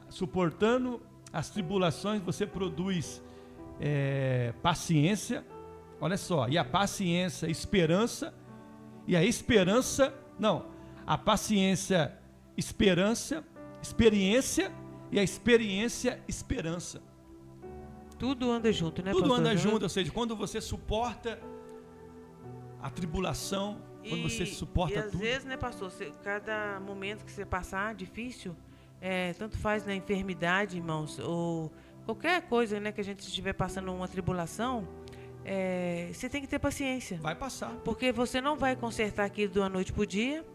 Suportando as tribulações você produz paciência, olha só, e a paciência, esperança, e a esperança, não, a paciência, esperança, experiência, e a experiência, esperança. Tudo anda junto, né, Tudo pastor? anda junto, ou seja, quando você suporta a tribulação, quando você suporta às tudo. vezes, né, pastor, cada momento que você passar difícil, tanto faz na enfermidade, irmãos, ou qualquer coisa, né, que a gente estiver passando uma tribulação, você tem que ter paciência. Vai passar. Porque você não vai consertar aquilo de uma noite pro dia,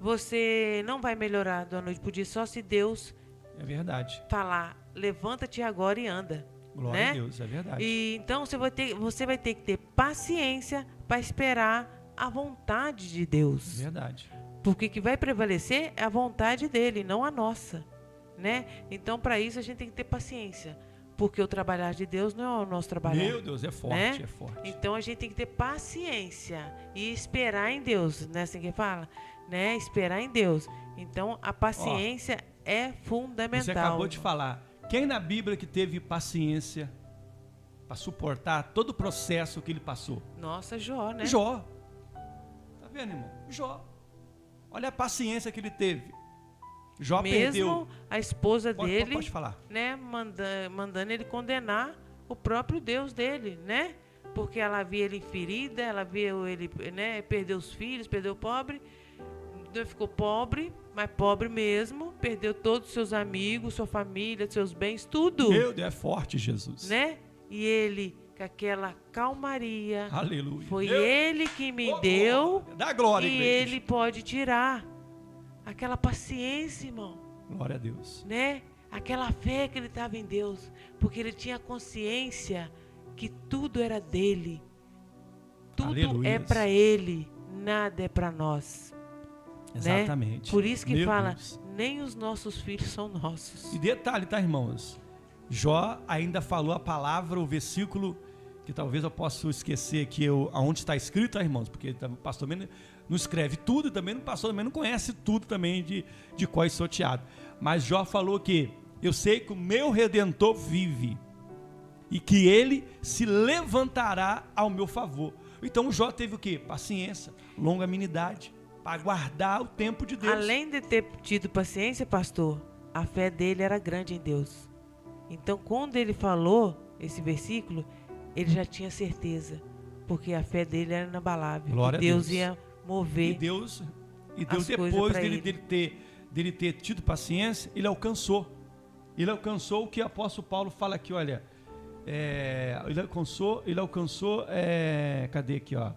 você não vai melhorar de uma noite pro dia, só se Deus É verdade. falar, levanta-te agora e anda. Glória né? a Deus, é verdade. E então você vai ter que ter paciência para esperar a vontade de Deus. Verdade. Porque o que vai prevalecer é a vontade dele, não a nossa, né? Então, para isso a gente tem que ter paciência, porque o trabalhar de Deus não é o nosso trabalhar. Meu Deus, é forte, né? é forte. Então a gente tem que ter paciência e esperar em Deus, né? Assim que fala, né? Esperar em Deus. Então a paciência é fundamental. Você acabou de falar. Quem na Bíblia que teve paciência para suportar todo o processo que ele passou? Nossa, Jó, né? Jó. Tá vendo, irmão? Jó. Olha a paciência que ele teve. Jó perdeu. Mesmo a esposa dele, Pode falar. né, mandando ele condenar o próprio Deus dele, né? Porque ela via ele ferida, ela via ele, né, perdeu os filhos, perdeu o pobre, ficou pobre, mas pobre mesmo, perdeu todos os seus amigos, sua família, seus bens, tudo. Meu Deus, é forte, Jesus. Né? E ele, com aquela calmaria, Aleluia. foi Deus. ele que me deu, Dá glória, e igreja. ele pode tirar. Aquela paciência, irmão. Glória a Deus. Né? Aquela fé que ele estava em Deus, porque ele tinha consciência que tudo era dele. Tudo Aleluia. é para ele, nada é para nós. Exatamente. Né? Por isso que Meu fala, Deus. nem os nossos filhos são nossos. E detalhe, tá, irmãos? Jó ainda falou a palavra, o versículo, que talvez eu possa esquecer aqui aonde está escrito, tá, irmãos? Porque o pastor também não escreve tudo, e também o pastor também não conhece tudo também de qual é sorteado. Mas Jó falou que eu sei que o meu Redentor vive e que ele se levantará ao meu favor. Então Jó teve o quê? Paciência, longanimidade, para aguardar o tempo de Deus. Além de ter tido paciência, pastor, a fé dele era grande em Deus. Então, quando ele falou esse versículo, ele já tinha certeza, porque a fé dele era inabalável. Glória e Deus a Deus. ia mover. E Deus as depois coisas pra dele ter tido paciência, ele alcançou. Ele alcançou o que o apóstolo Paulo fala aqui, olha. Ele alcançou, cadê aqui, ó?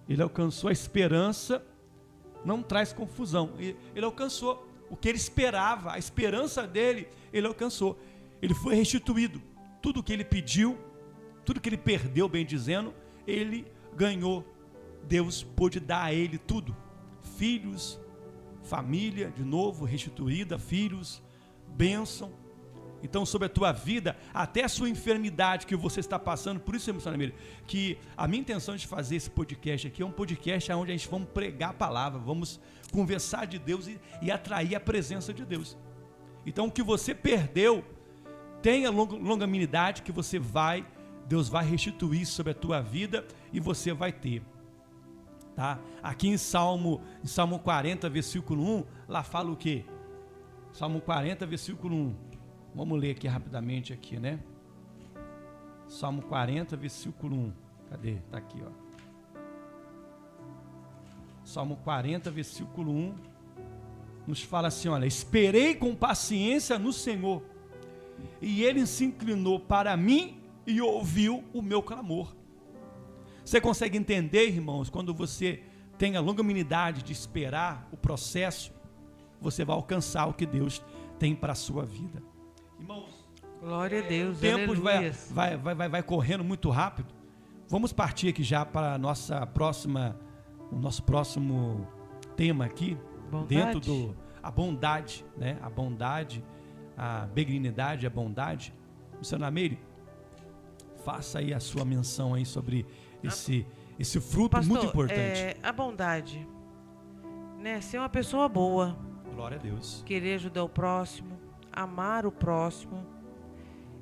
Ele alcançou a esperança, não traz confusão. Ele alcançou o que ele esperava, a esperança dele, ele alcançou. Ele foi restituído. Tudo que ele pediu, tudo que ele perdeu, bem dizendo, ele ganhou. Deus pôde dar a ele tudo. Filhos, família, de novo, restituída, filhos, bênção. Então, sobre a tua vida, até a sua enfermidade que você está passando, por isso, irmão Samuel, que a minha intenção de fazer esse podcast aqui é um podcast onde a gente vamos pregar a palavra, vamos conversar de Deus e atrair a presença de Deus. Então, o que você perdeu, tenha longanimidade que Deus vai restituir sobre a tua vida e você vai ter. Tá? Aqui em Salmo 40, versículo 1, lá fala o quê? Salmo 40, versículo 1. Vamos ler aqui rapidamente aqui, né? Salmo 40, versículo 1. Cadê? Está aqui, ó. Salmo 40, versículo 1. Nos fala assim, olha. Esperei com paciência no Senhor, e Ele se inclinou para mim e ouviu o meu clamor. Você consegue entender, irmãos, quando você tem a longanimidade de esperar o processo, você vai alcançar o que Deus tem para a sua vida. Irmãos, Glória a Deus, o tempo aleluias. vai correndo muito rápido. Vamos partir aqui já para o nosso próximo tema aqui, Bondade. dentro a bondade, né? A bondade, a benignidade, a bondade. Missionário Meire, faça aí a sua menção aí sobre esse fruto, Pastor, muito importante. A bondade, né? Ser uma pessoa boa, Glória a Deus. querer ajudar o próximo, amar o próximo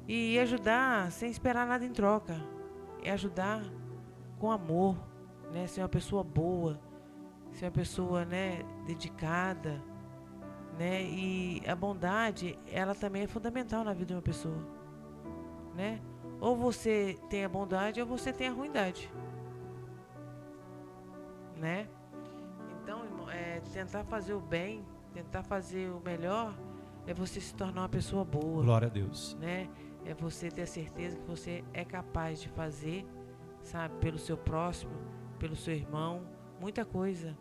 e ajudar sem esperar nada em troca. É ajudar com amor, né? Ser uma pessoa boa, ser uma pessoa, né, dedicada, né? E a bondade, ela também é fundamental na vida de uma pessoa, né? Ou você tem a bondade ou você tem a ruindade, né? Então, irmão, tentar fazer o bem, tentar fazer o melhor, é você se tornar uma pessoa boa. Glória a Deus. Né? É você ter a certeza que você é capaz de fazer, sabe, pelo seu próximo, pelo seu irmão, muita coisa,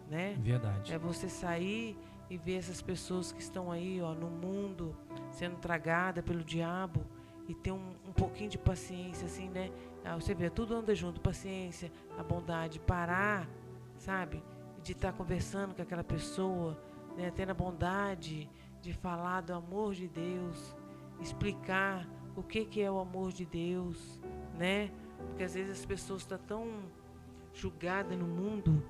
né? Verdade. É você sair e ver essas pessoas que estão aí, ó, no mundo, sendo tragada pelo diabo, e ter um pouquinho de paciência, assim, né? Você vê, tudo anda junto, paciência, a bondade, parar, sabe? De estar conversando com aquela pessoa, né? Tendo a bondade de falar do amor de Deus, explicar o que é o amor de Deus, né? Porque às vezes as pessoas estão tão julgadas no mundo,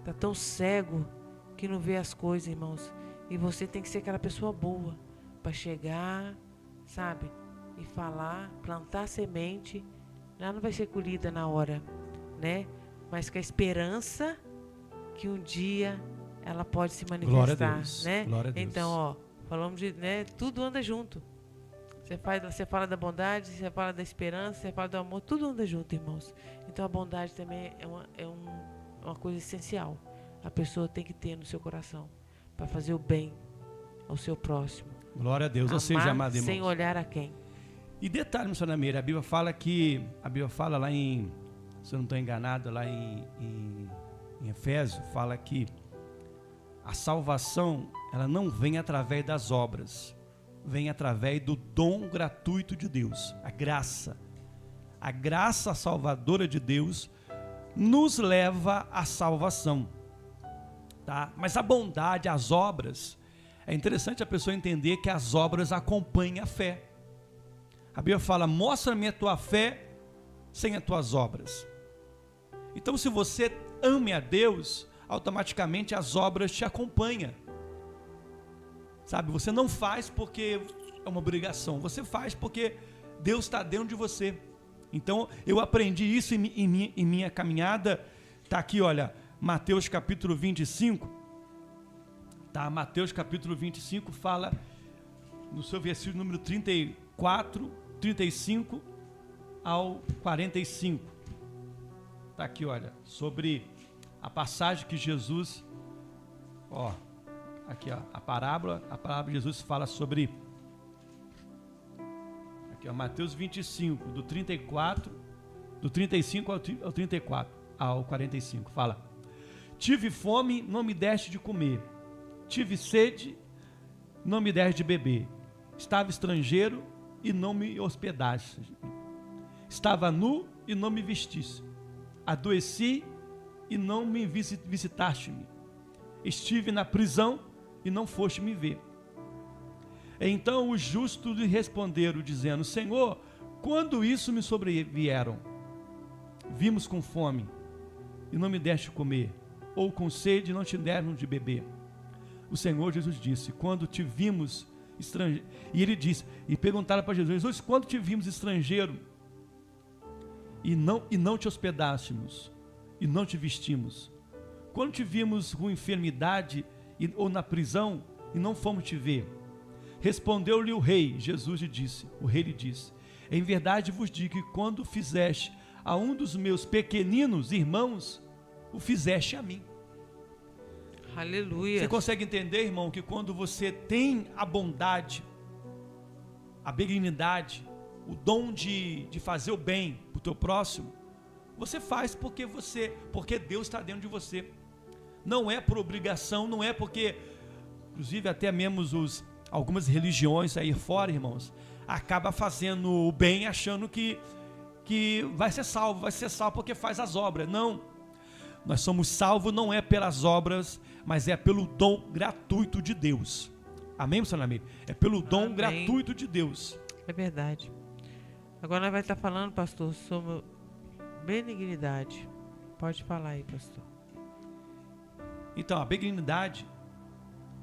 tá tão cego que não vê as coisas, irmãos. E você tem que ser aquela pessoa boa para chegar, sabe? E falar, plantar semente. Ela não vai ser colhida na hora, né? Mas com a esperança que um dia ela pode se manifestar, Glória a Deus. né? Glória a Deus. Então, ó, falamos de, né? Tudo anda junto. Você fala da bondade, você fala da esperança, você fala do amor, tudo anda junto, irmãos. Então a bondade também é uma coisa essencial. A pessoa tem que ter no seu coração para fazer o bem ao seu próximo. Glória a Deus. Ou seja, amado irmão, sem olhar a quem. E detalhe, missionária Meire, a Bíblia fala lá em, se eu não estou enganado, lá em Efésios, fala que a salvação, ela não vem através das obras, vem através do dom gratuito de Deus, a graça. A graça salvadora de Deus nos leva à salvação, tá? Mas a bondade, as obras, é interessante a pessoa entender que as obras acompanham a fé. A Bíblia fala, mostra-me a tua fé sem as tuas obras. Então, se você ame a Deus, automaticamente as obras te acompanham. Sabe, você não faz porque é uma obrigação, você faz porque Deus está dentro de você. Então, eu aprendi isso em minha caminhada. Está aqui, olha, Mateus capítulo 25. Tá, Mateus capítulo 25 fala, no seu versículo número 34, 35 ao 45. Está aqui, olha, sobre a passagem que Jesus, ó, aqui, ó, a parábola de Jesus fala sobre, aqui, ó, Mateus 25, do 34, do 35 ao 34, ao 45, fala: tive fome, não me deste de comer, tive sede, não me deste de beber, estava estrangeiro e não me hospedaste, estava nu e não me vestiste, adoeci e não me visitaste-me, estive na prisão e não foste me ver. Então os justos lhe responderam, dizendo: Senhor, quando isso me sobrevieram? Vimos com fome e não me deste comer, ou com sede e não te deram de beber. O Senhor Jesus disse: quando te vimos estrangeiro, e ele disse, e perguntaram para Jesus: quando te vimos estrangeiro e não te hospedássemos e não te vestimos? Quando te vimos com enfermidade ou na prisão e não fomos te ver? Respondeu-lhe o rei. Jesus lhe disse, o rei lhe disse: em verdade vos digo que quando fizeste a um dos meus pequeninos irmãos, o fizeste a mim. Aleluia. Você consegue entender, irmão, que quando você tem a bondade, a benignidade, o dom de fazer o bem para o teu próximo, você faz porque Deus está dentro de você. Não é por obrigação, não é porque, inclusive até mesmo algumas religiões aí fora, irmãos, acaba fazendo o bem achando que vai ser salvo porque faz as obras. Não, nós somos salvos não é pelas obras, mas é pelo dom gratuito de Deus. Amém, missionário Meire? É pelo dom gratuito de Deus. É verdade. Agora nós vamos estar falando, pastor, sobre benignidade. Pode falar aí, pastor. Então, a benignidade,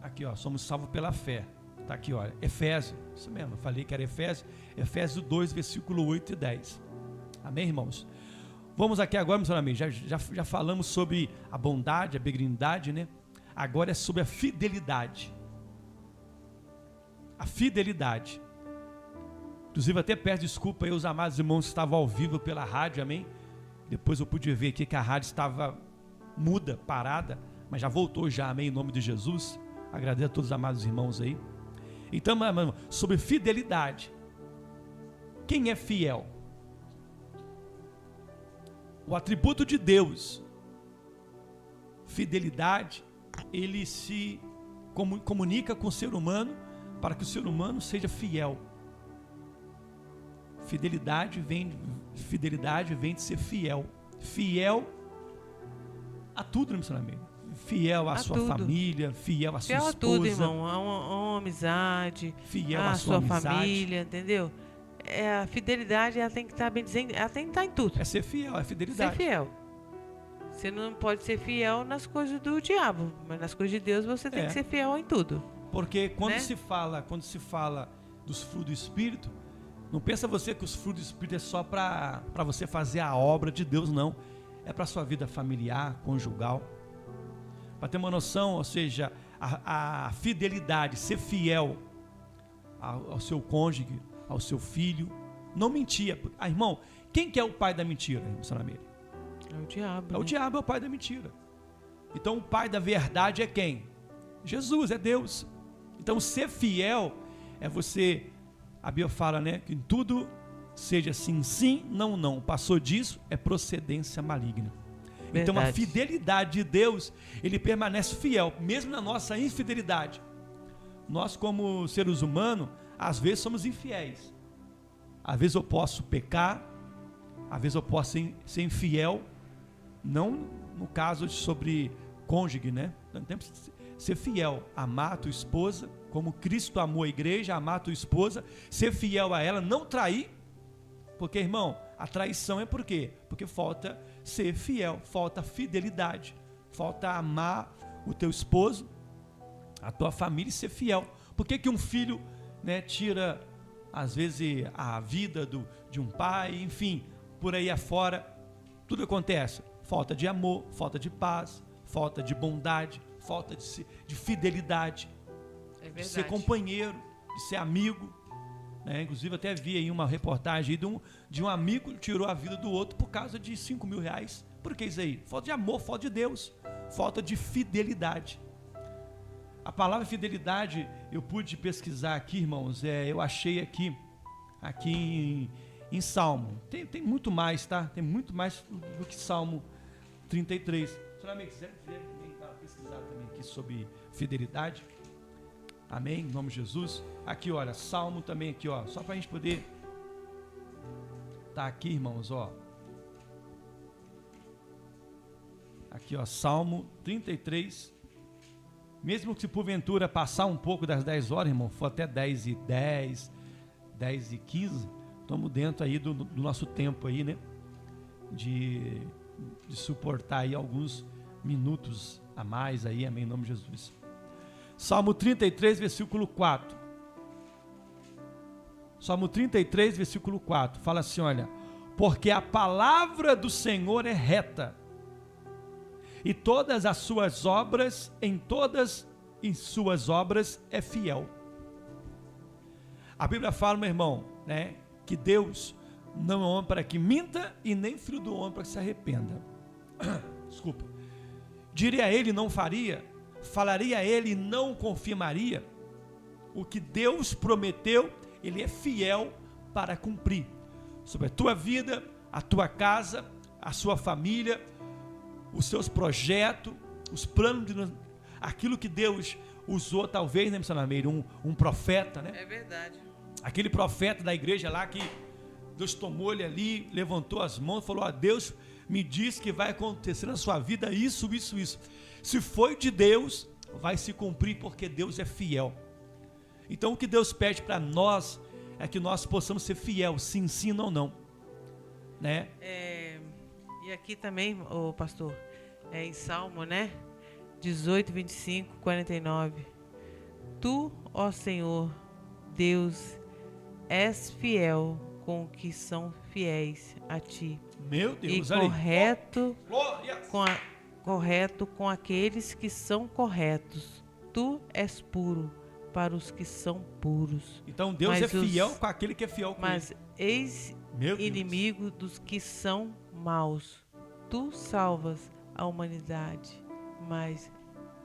aqui, ó, somos salvos pela fé. Está aqui, olha, Efésios, isso mesmo, eu falei que era Efésios 2, versículo 8 e 10. Amém, irmãos? Vamos aqui agora, meus amigos, já falamos sobre a bondade, a benignidade, né? Agora é sobre a fidelidade. A fidelidade. Inclusive até peço desculpa aí aos amados irmãos que estavam ao vivo pela rádio, amém? Depois eu pude ver aqui que a rádio estava muda, parada, mas já voltou já, amém, em nome de Jesus. Agradeço a todos os amados irmãos aí. Então, sobre fidelidade. Quem é fiel? O atributo de Deus, fidelidade, ele se comunica com o ser humano para que o ser humano seja fiel. Fidelidade vem de ser fiel. Fiel a tudo, meu amigo. Fiel à sua família, fiel à sua esposa. Fiel a tudo, irmão. A uma amizade, fiel à sua família, entendeu? A fidelidade, ela tem que estar bem dizendo, ela tem que estar em tudo. É ser fiel, é fidelidade. Ser fiel. Você não pode ser fiel nas coisas do diabo, mas nas coisas de Deus você tem que ser fiel em tudo. Porque quando se fala dos frutos do Espírito, não pensa você que os frutos do Espírito é só para você fazer a obra de Deus, não. É para a sua vida familiar, conjugal. Para ter uma noção, ou seja, a fidelidade, ser fiel ao seu cônjuge, ao seu filho, não mentia. Irmão, quem que é o pai da mentira, irmão? É o diabo. O diabo é o pai da mentira. Então o pai da verdade é quem? Jesus, é Deus. Então ser fiel é você, a Bíblia fala, né, que em tudo seja sim, sim, não, não. Passou disso, é procedência maligna. Verdade. Então a fidelidade de Deus, ele permanece fiel, mesmo na nossa infidelidade. Nós como seres humanos, às vezes somos infiéis. Às vezes eu posso pecar, às vezes eu posso ser infiel, não no caso sobre cônjuge, né? Nós temos que ser fiel, amar a tua esposa, como Cristo amou a igreja, amar a tua esposa, ser fiel a ela, não trair, porque, irmão, a traição é por quê? Porque falta ser fiel, falta fidelidade, falta amar o teu esposo, a tua família e ser fiel. Por que um filho, né, tira, às vezes, a vida de um pai, enfim, por aí afora, tudo acontece. Falta de amor, falta de paz, falta de bondade, falta de fidelidade, de ser companheiro, de ser amigo. Né? Inclusive até vi aí uma reportagem de um amigo que tirou a vida do outro por causa de R$5.000. Por que isso aí? Falta de amor, falta de Deus, falta de fidelidade. A palavra fidelidade eu pude pesquisar aqui, irmãos, eu achei aqui em Salmo. Tem muito mais, tá? Tem muito mais do que Salmo 33. Se não me quiser pesquisar também aqui sobre fidelidade. Amém? Em nome de Jesus. Aqui, olha, Salmo também aqui, ó. Só para a gente poder tá aqui, irmãos, ó. Aqui, ó, Salmo 33. Mesmo que se porventura passar um pouco das 10 horas, irmão, for até 10h10, 10h15, estamos dentro aí do nosso tempo aí, né? De suportar aí alguns minutos a mais aí, amém, em nome de Jesus. Salmo 33, versículo 4. Salmo 33, versículo 4. Fala assim, olha. Porque a palavra do Senhor é reta, e todas as suas obras, em suas obras é fiel. A Bíblia fala, meu irmão, né, que Deus não é homem para que minta, e nem filho do homem para que se arrependa. Desculpa. Diria a ele, não faria? Falaria a ele, não confirmaria? O que Deus prometeu, ele é fiel para cumprir. Sobre a tua vida, a tua casa, a sua família, os seus projetos, os planos, aquilo que Deus usou, talvez, né, missionário, um profeta, né? É verdade. Aquele profeta da igreja lá que Deus tomou ele ali, levantou as mãos e falou, Deus me diz que vai acontecer na sua vida isso. Se foi de Deus, vai se cumprir, porque Deus é fiel. Então o que Deus pede para nós é que nós possamos ser fiel, sim, sim, não, não, né? E aqui também, o pastor, em Salmo, né? 18, 25, 49. Tu, ó Senhor, Deus, és fiel com os que são fiéis a ti. Meu Deus, e olha correto com aqueles que são corretos. Tu és puro para os que são puros. Então Deus é fiel com aquele que é fiel com ele. Mas eis inimigo dos que são maus. Tu salvas a humanidade, mas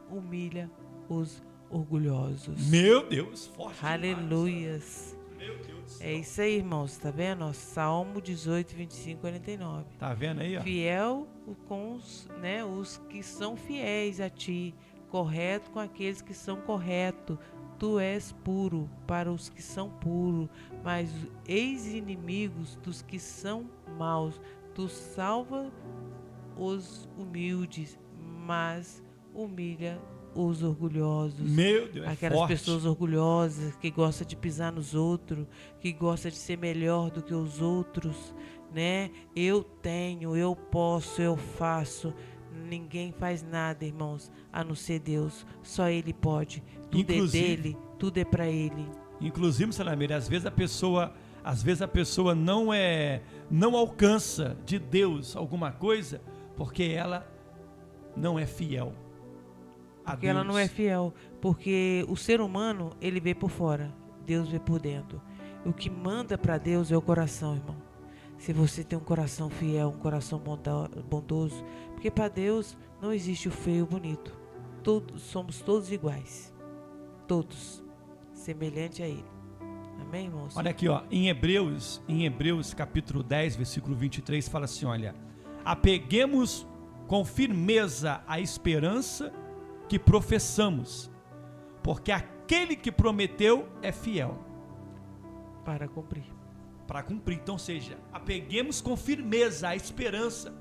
humilha os orgulhosos. Meu Deus, forte. Aleluias. Meu Deus do céu. É isso aí, irmãos, tá vendo? Salmo 18, 25, 49. Tá vendo aí, ó? Fiel com os que são fiéis a ti, correto com aqueles que são corretos. Tu és puro para os que são puros, mas ex-inimigos dos que são maus. Tu salva os humildes, mas humilha os orgulhosos. Meu Deus, aquelas pessoas orgulhosas que gostam de pisar nos outros, que gostam de ser melhor do que os outros, né? Eu tenho, eu posso, eu faço. Ninguém faz nada, irmãos, a não ser Deus. Só Ele pode. Tudo é dele, tudo é para Ele. Inclusive, Salameira, às vezes a pessoa não alcança de Deus alguma coisa porque ela não é fiel. Porque ela não é fiel, porque o ser humano, ele vê por fora, Deus vê por dentro. O que manda para Deus é o coração, irmão. Se você tem um coração fiel, um coração bondoso, porque para Deus não existe o feio e o bonito. Somos todos iguais. Todos. Semelhante a Ele. Amém, irmãos? Olha aqui, ó, em Hebreus capítulo 10, versículo 23, fala assim, olha: apeguemos com firmeza a esperança que professamos, porque aquele que prometeu é fiel para cumprir. Então, seja, apeguemos com firmeza a esperança.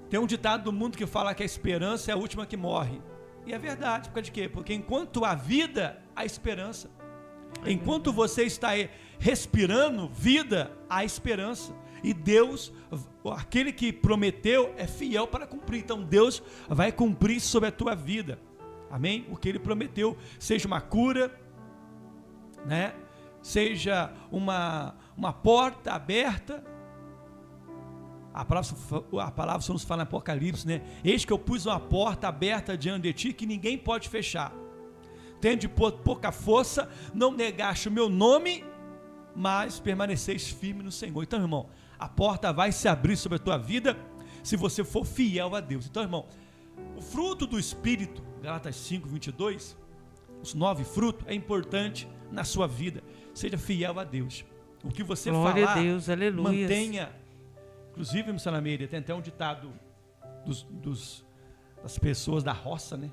Tem um ditado do mundo que fala que a esperança é a última que morre. E é verdade, por causa de quê? Porque enquanto há vida, há esperança. Enquanto você está respirando vida, há esperança. E Deus, aquele que prometeu, é fiel para cumprir. Então Deus vai cumprir sobre a tua vida. Amém? O que Ele prometeu, seja uma cura, né? Seja uma porta aberta. A palavra só nos fala em Apocalipse, né? Eis que eu pus uma porta aberta diante de ti que ninguém pode fechar. Tende pouca força, não negaste o meu nome, mas permaneceis firme no Senhor. Então, irmão, a porta vai se abrir sobre a tua vida se você for fiel a Deus. Então, irmão, o fruto do Espírito, Gálatas 5, 22, os 9 frutos, é importante na sua vida. Seja fiel a Deus. O que você Glória falar, a Deus, aleluia. mantenha. Inclusive, missionária Meire, tem até um ditado das pessoas da roça, né?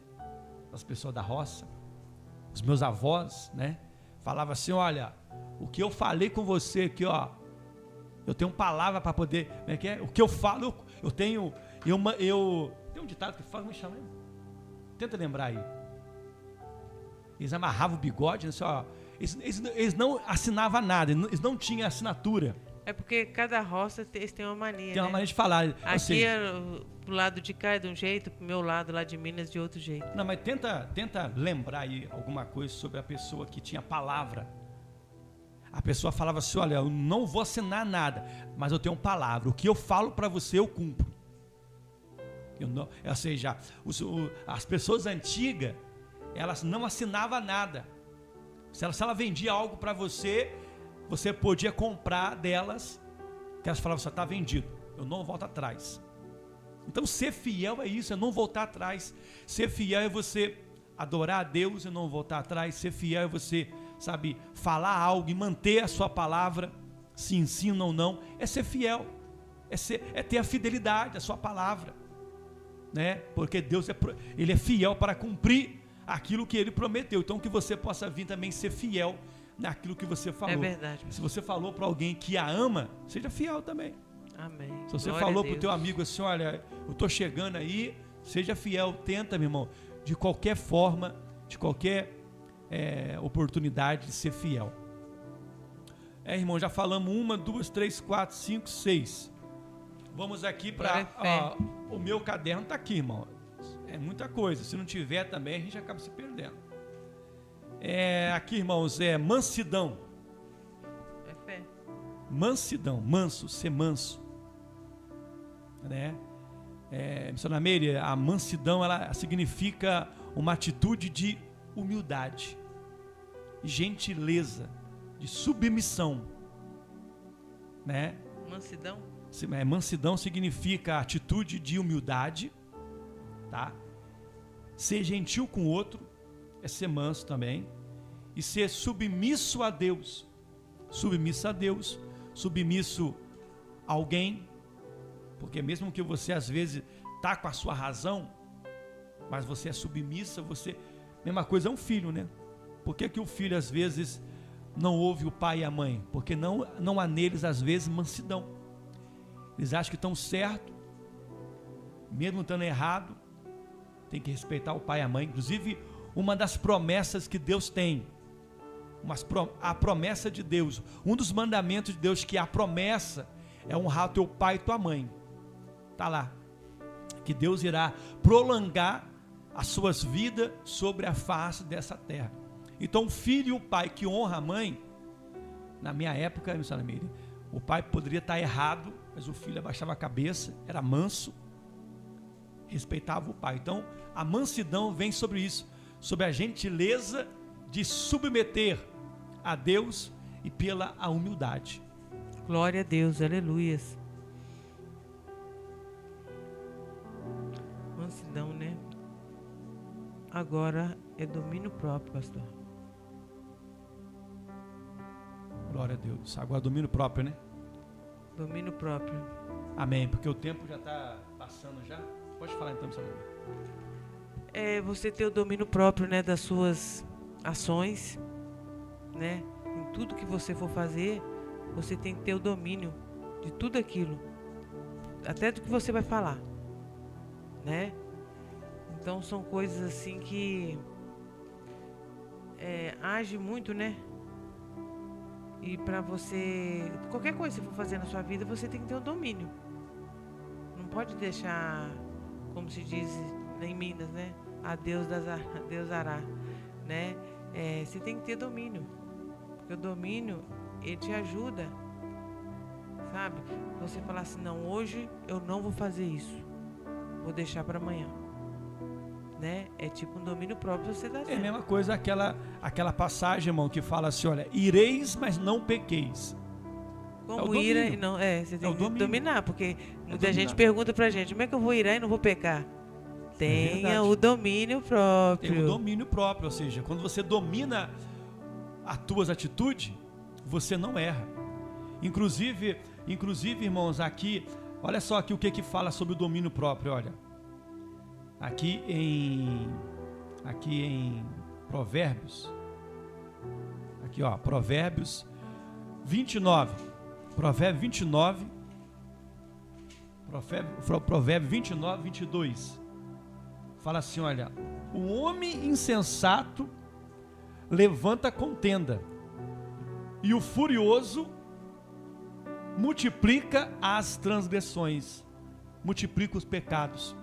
Das pessoas da roça. Os meus avós, né? Falavam assim, olha, o que eu falei com você aqui, ó, eu tenho palavra para poder, como é que é? O que eu falo, eu tenho tem um ditado que fala, como chama? Tenta lembrar aí. Eles amarravam o bigode, assim, ó, eles não assinavam nada, eles não tinham assinatura. É porque cada roça tem uma mania, tem uma maneira de falar. Aqui pro lado de cá é de um jeito, pro meu lado lá de Minas de outro jeito. Não, mas tenta lembrar aí alguma coisa sobre a pessoa que tinha palavra. A pessoa falava assim, olha, eu não vou assinar nada, mas eu tenho palavra. O que eu falo para você, eu cumpro. Ou seja, as pessoas antigas, elas não assinavam nada. Se ela vendia algo para você, você podia comprar delas, que elas falavam, só está vendido, eu não volto atrás. Então ser fiel é isso, é não voltar atrás. Ser fiel é você adorar a Deus e não voltar atrás. Ser fiel é você, sabe, falar algo e manter a sua palavra, se ensina ou não. É ser fiel, é ter a fidelidade à sua palavra, né? Porque Deus Ele é fiel para cumprir aquilo que Ele prometeu. Então que você possa vir também ser fiel naquilo que você falou. É verdade. Se você falou para alguém que a ama, seja fiel também. Amém. Se você Glória falou para o teu amigo assim, olha, eu estou chegando aí, seja fiel, tenta, meu irmão, de qualquer forma, de qualquer oportunidade de ser fiel. Irmão, já falamos 1, 2, 3, 4, 5, 6. Vamos aqui para o meu caderno está aqui, irmão. É muita coisa. Se não tiver também, a gente acaba se perdendo. Aqui, irmãos, é mansidão. É fé. Mansidão, manso, ser manso, né? Missionária Meire, a mansidão, ela significa uma atitude de humildade, gentileza, de submissão, né? Mansidão? Mansidão significa atitude de humildade, tá? Ser gentil com o outro é ser manso também, e ser submisso a Deus, submisso a alguém, porque mesmo que você às vezes tá com a sua razão, mas você é submissa, mesma coisa é um filho, né? Por que o filho às vezes não ouve o pai e a mãe? Porque não há neles às vezes mansidão. Eles acham que estão certo, mesmo estando errado, tem que respeitar o pai e a mãe. Inclusive, uma das promessas que Deus tem, a promessa de Deus, um dos mandamentos de Deus, que a promessa é honrar teu pai e tua mãe. Está lá, que Deus irá prolongar as suas vidas sobre a face dessa terra. Então o filho e o pai que honra a mãe, na minha época, o pai poderia estar errado, mas o filho abaixava a cabeça, era manso, respeitava o pai. Então a mansidão vem sobre isso, sobre a gentileza de submeter a Deus e pela a humildade. Glória a Deus, aleluias. Mansidão, né? Agora é domínio próprio, pastor. Glória a Deus. Agora domínio próprio, né? Domínio próprio. Amém, porque o tempo já está passando já. Pode falar então, senhor. É você ter o domínio próprio, né, das suas ações, né? Em tudo que você for fazer, você tem que ter o domínio de tudo aquilo, até do que você vai falar, né? Então são coisas assim que age muito, né? E para você, qualquer coisa que você for fazer na sua vida, você tem que ter o domínio. Não pode deixar, como se diz em Minas, né? A Deus dará, né? Você tem que ter domínio, porque o domínio, ele te ajuda, sabe? Você falar assim, não, hoje eu não vou fazer isso, vou deixar para amanhã, né? É tipo um domínio próprio, você dá. É a mesma coisa aquela passagem, irmão, que fala assim, olha, ireis, mas não pequeis. Como ira e não, você tem que dominar, porque muita gente pergunta pra gente, como é que eu vou irar e não vou pecar? Tenha o domínio próprio. Tem o domínio próprio, ou seja, quando você domina as tuas atitudes, você não erra. Inclusive, irmãos, aqui, olha só aqui o que fala sobre o domínio próprio, olha. Aqui em Provérbios, aqui ó, Provérbios 29, Provérbio 29, Provérbio 29, 22, fala assim, olha, o homem insensato levanta contenda, e o furioso multiplica as transgressões, multiplica os pecados.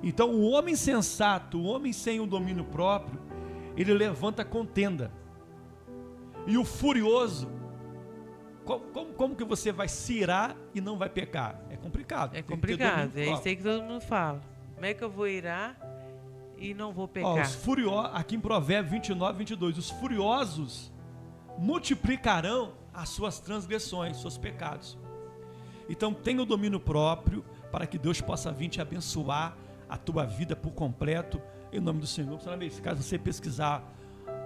Então o homem sensato, o homem sem o domínio próprio, ele levanta contenda. E o furioso, como que você vai se irar e não vai pecar? É complicado. É complicado, é isso aí que todo mundo fala. Como é que eu vou irar e não vou pecar? Os furiosos, aqui em Provérbios 29, 22, os furiosos multiplicarão as suas transgressões, seus pecados. Então tenha o domínio próprio para que Deus possa vir te abençoar a tua vida por completo, em nome do Senhor. Se caso você pesquisar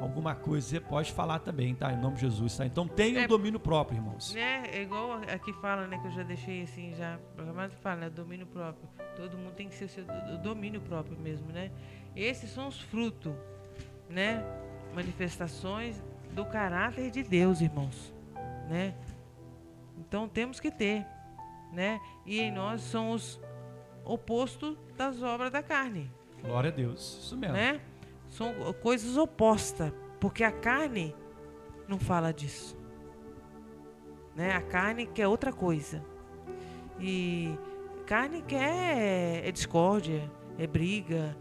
alguma coisa, você pode falar também, tá? Em nome de Jesus, tá? Então tenha o domínio próprio, irmãos. É igual aqui fala, né, que eu já deixei assim, já programado, que fala, né, domínio próprio. Todo mundo tem que ser o seu domínio próprio mesmo, né? Esses são os frutos, né? Manifestações do caráter de Deus, irmãos, né? Então temos que ter, né? E em nós somos oposto das obras da carne. Glória a Deus, isso mesmo. Né? São coisas opostas, porque a carne não fala disso, né? A carne quer outra coisa, e carne quer discórdia, briga,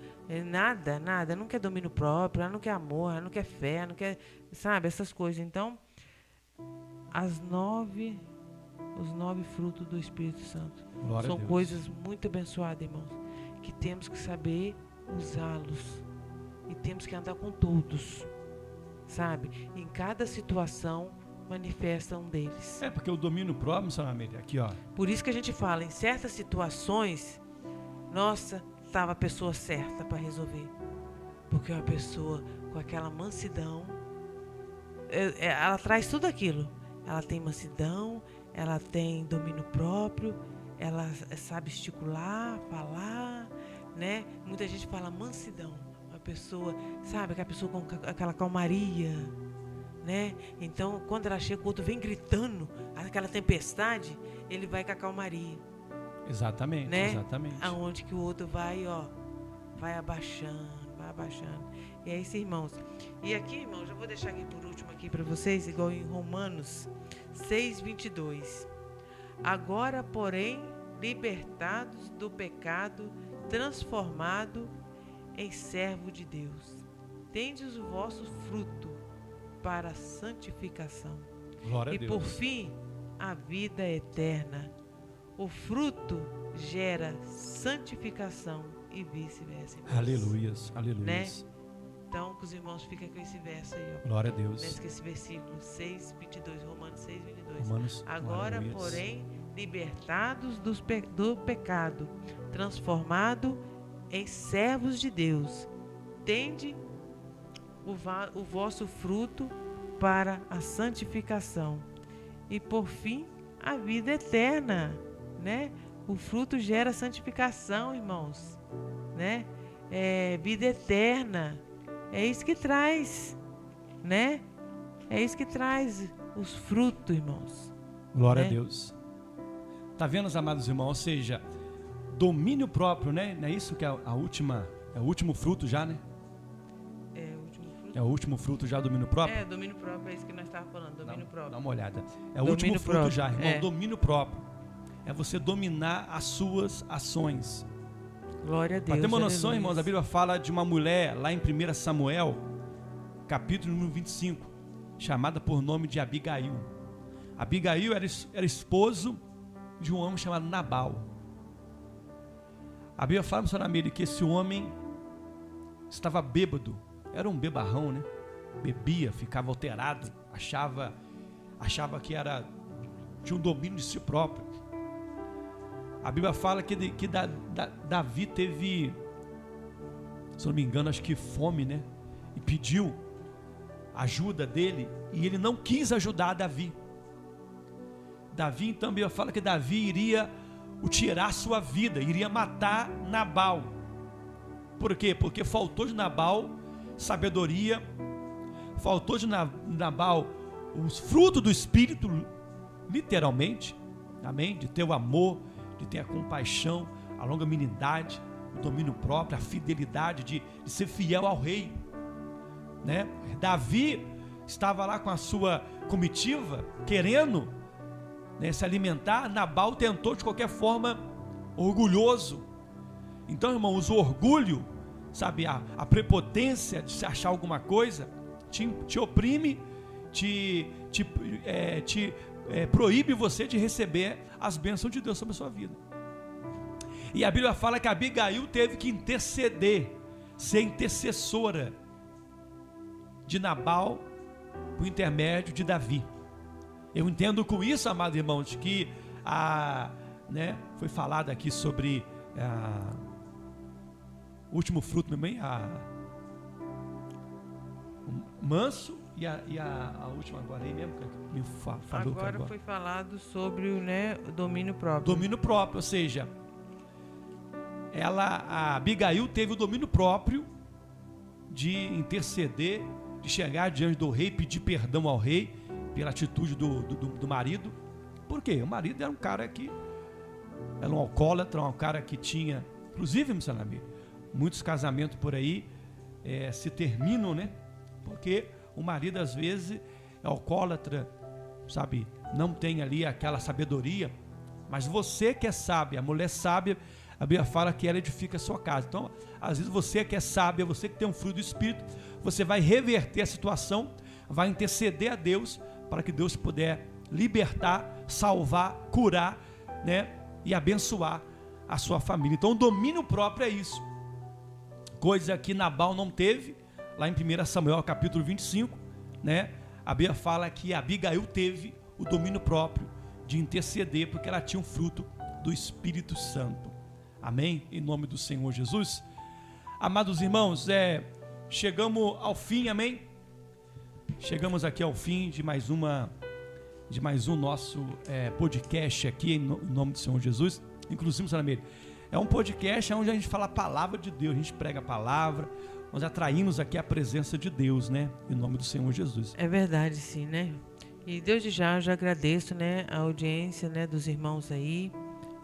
Nada, ela não quer domínio próprio, ela não quer amor, ela não quer fé, ela não quer, sabe, essas coisas. Então, os 9 frutos do Espírito Santo são coisas muito abençoadas, irmãos, que temos que saber usá-los e temos que andar com todos, sabe? Em cada situação manifesta um deles. Porque o domínio próprio, missionária Amélia, aqui, ó. Por isso que a gente fala, em certas situações, nossa, estava a pessoa certa para resolver. Porque uma pessoa com aquela mansidão, ela traz tudo aquilo. Ela tem mansidão, ela tem domínio próprio, ela sabe esticular, falar, né? Muita gente fala mansidão. Uma pessoa, sabe, aquela pessoa com aquela calmaria, né? Então, quando ela chega, o outro vem gritando, aquela tempestade, ele vai com a calmaria. Exatamente, né? Exatamente. Aonde que o outro vai, vai abaixando. E é isso, irmãos. E aqui, irmãos, já vou deixar aqui por último aqui para vocês, igual em Romanos 6:22. Agora, porém, libertados do pecado, transformado em servo de Deus, tendes o vosso fruto para a santificação. Glória a Deus. E por fim, a vida eterna. O fruto gera santificação e vice-versa. Aleluias, aleluias. Né? Então, que os irmãos fiquem com esse verso aí, Glória a Deus. Esse versículo 6:22, Romanos 6:22. Romanos, agora, aleluias. porém, libertados do pecado, transformado em servos de Deus, tende o vosso fruto para a santificação e, por fim, a vida eterna, né? O fruto gera santificação, irmãos, né? Vida eterna. É isso que traz, né? É isso que traz os frutos, irmãos. Glória a Deus. Tá vendo, amados irmãos? Ou seja, domínio próprio, né? Não é isso que é a última, é o último fruto já, né? É o último fruto. É o último fruto já, domínio próprio? Domínio próprio, é isso que nós estávamos falando, domínio próprio. Dá uma olhada. É o Domínio último fruto próprio, já, irmão. Domínio próprio. É você dominar as suas ações. Glória a Deus. Para ter uma noção, aleluia. irmãos, a Bíblia fala de uma mulher lá em 1 Samuel, capítulo número 25, chamada por nome de Abigail. Abigail era esposo de um homem chamado Nabal. A Bíblia fala, senhora Amélia, que esse homem estava bêbado. Era um bebarrão, né? Bebia, ficava alterado, achava que tinha um domínio de si próprio. A Bíblia fala que Davi teve, se não me engano, acho que fome, né? E pediu ajuda dele, e ele não quis ajudar Davi. Então a Bíblia fala que Davi iria tirar sua vida, iria matar Nabal. Por quê? Porque faltou de Nabal sabedoria, faltou de Nabal os frutos do Espírito, literalmente, amém? De ter o amor, de ter a compaixão, a longanimidade, o domínio próprio, a fidelidade de ser fiel ao rei, né? Davi estava lá com a sua comitiva, querendo, né, se alimentar. Nabal tentou de qualquer forma, orgulhoso. Então, irmãos, o orgulho, sabe, a prepotência de se achar alguma coisa, te oprime, te proíbe você de receber as bênçãos de Deus sobre a sua vida. E a Bíblia fala que Abigail teve que interceder, ser intercessora de Nabal por intermédio de Davi. Eu entendo com isso, amados irmãos, que foi falado aqui sobre o último fruto também, o manso. E a última agora aí mesmo, que me falou agora foi falado sobre o domínio próprio. Domínio próprio, ou seja, a Abigail teve o domínio próprio de interceder, de chegar diante do rei, pedir perdão ao rei pela atitude do marido. Por quê? O marido era um cara que era um alcoólatra, um cara que tinha, inclusive, missionário, muitos casamentos por aí se terminam, né? Porque o marido às vezes é alcoólatra, sabe, não tem ali aquela sabedoria, mas você que é sábia, a mulher sábia, a Bíblia fala que ela edifica a sua casa. Então, às vezes você que é sábia, você que tem um fruto do Espírito, você vai reverter a situação, vai interceder a Deus, para que Deus puder libertar, salvar, curar, né, e abençoar a sua família. Então, o domínio próprio é isso. Coisa que Nabal não teve, lá em 1 Samuel capítulo 25, né? A Bíblia fala que Abigail teve o domínio próprio de interceder, porque ela tinha um fruto do Espírito Santo. Amém? Em nome do Senhor Jesus. Amados irmãos, chegamos ao fim, amém? Chegamos aqui ao fim de mais um nosso podcast aqui, em nome do Senhor Jesus. Inclusive, Saramir, é um podcast onde a gente fala a palavra de Deus, a gente prega a palavra, nós atraímos aqui a presença de Deus, né? Em nome do Senhor Jesus. É verdade, sim, né? E desde já eu já agradeço, né, a audiência, né, dos irmãos aí,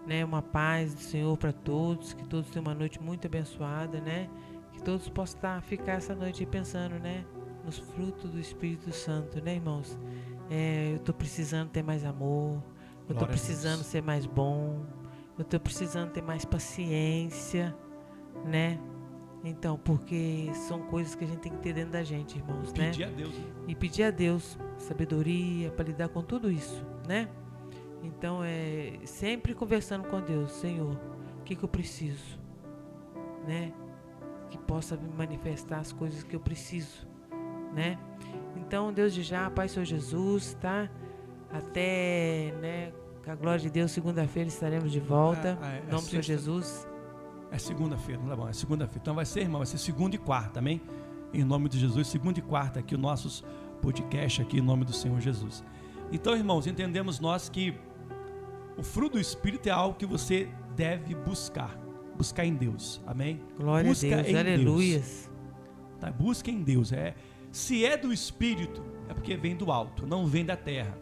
né? Uma paz do Senhor para todos, que todos tenham uma noite muito abençoada, né? Que todos possam ficar essa noite pensando, né, nos frutos do Espírito Santo, né, irmãos? Eu estou precisando ter mais amor, eu estou precisando ser mais bom, eu estou precisando ter mais paciência, né? Então, porque são coisas que a gente tem que ter dentro da gente, irmãos, né? Pedir a Deus. E pedir a Deus sabedoria para lidar com tudo isso, né? Então, sempre conversando com Deus, Senhor, o que eu preciso, né? Que possa me manifestar as coisas que eu preciso, né? Então, Deus de já, Pai, Senhor Jesus, tá? Até, né, com a glória de Deus, segunda-feira estaremos de volta, em nome do Senhor Jesus. É segunda-feira, não é bom? É segunda-feira. Então vai ser, irmão, vai ser segunda e quarta, amém? Em nome de Jesus, segunda e quarta aqui, o nosso podcast aqui, em nome do Senhor Jesus. Então, irmãos, entendemos nós que o fruto do Espírito é algo que você deve buscar em Deus, amém? Glória a Deus, aleluia. Tá? Busca em Deus, se é do Espírito, é porque vem do alto, não vem da terra.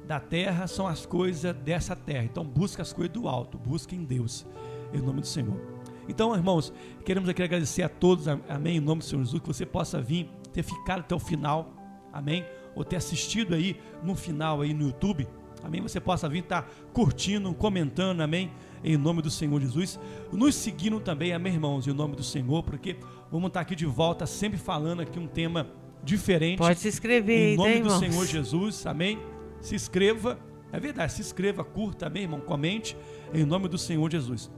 Da terra são as coisas dessa terra, então busca as coisas do alto, busca em Deus, em nome do Senhor. Então, irmãos, queremos aqui agradecer a todos, amém, em nome do Senhor Jesus, que você possa vir, ter ficado até o final, amém, ou ter assistido aí no final aí no YouTube, amém, você possa vir estar curtindo, comentando, amém, em nome do Senhor Jesus, nos seguindo também, amém, irmãos, em nome do Senhor, porque vamos estar aqui de volta, sempre falando aqui um tema diferente. Pode se inscrever, em nome do irmãos? Senhor Jesus, amém, se inscreva, é verdade, se inscreva, curta, amém, irmão, comente, em nome do Senhor Jesus.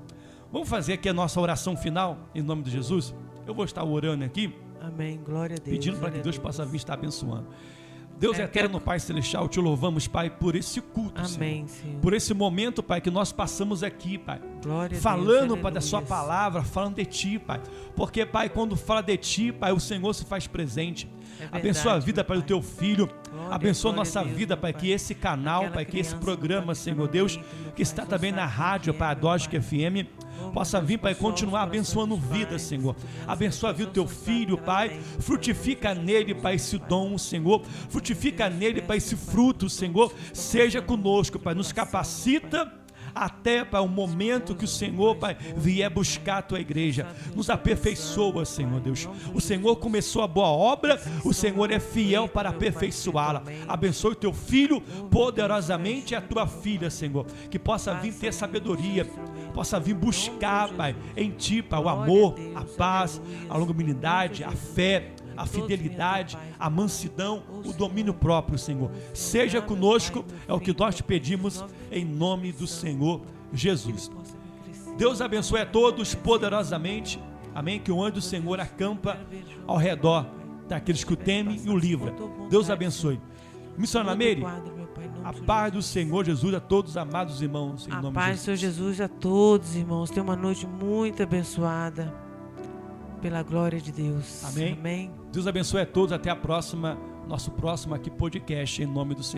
Vamos fazer aqui a nossa oração final, em nome de Jesus. Eu vou estar orando aqui. Amém, glória a Deus. Pedindo para que Deus possa vir estar abençoando. Deus eterno, Pai Celestial, te louvamos, Pai, por esse culto, amém, Senhor. Por esse momento, Pai, que nós passamos aqui, Pai. Glória falando, a Deus, Pai, da sua palavra, falando de Ti, Pai. Porque, Pai, quando fala de Ti, Pai, o Senhor se faz presente. Verdade, abençoa a vida, Pai, do Teu Filho. Glória, abençoa a glória nossa a Deus, vida, Pai, que esse canal, Pai, que esse programa, Senhor Deus, que está também na rádio, Pai, a Dógica FM, possa vir, Pai, continuar abençoando vidas, Senhor. Abençoa a vida do Teu Filho, Pai. Frutifica nele, Pai, esse dom, Senhor. Frutifica nele, Pai, esse fruto, Senhor. Seja conosco, Pai. Nos capacita até, Pai, o momento que o Senhor, Pai, vier buscar a Tua igreja. Nos aperfeiçoa, Senhor Deus. O Senhor começou a boa obra, o Senhor é fiel para aperfeiçoá-la. Abençoe o Teu Filho poderosamente e a Tua filha, Senhor. Que possa vir ter sabedoria, possa vir buscar, Pai, em Ti, Pai, o amor, a paz, a longanimidade, a fé, a fidelidade, a mansidão, o domínio próprio, Senhor. Seja conosco, é o que nós te pedimos, em nome do Senhor Jesus. Deus abençoe a todos poderosamente, amém, que o anjo do Senhor acampa ao redor daqueles que o temem e o livra. Deus abençoe. Missionária Meire, a paz do Senhor Jesus a todos, amados irmãos, em nome de Jesus. A paz do Senhor Jesus a todos, irmãos. Tenha uma noite muito abençoada, pela glória de Deus. Amém. Amém. Deus abençoe a todos. Até a próxima, nosso próximo aqui podcast, em nome do Senhor.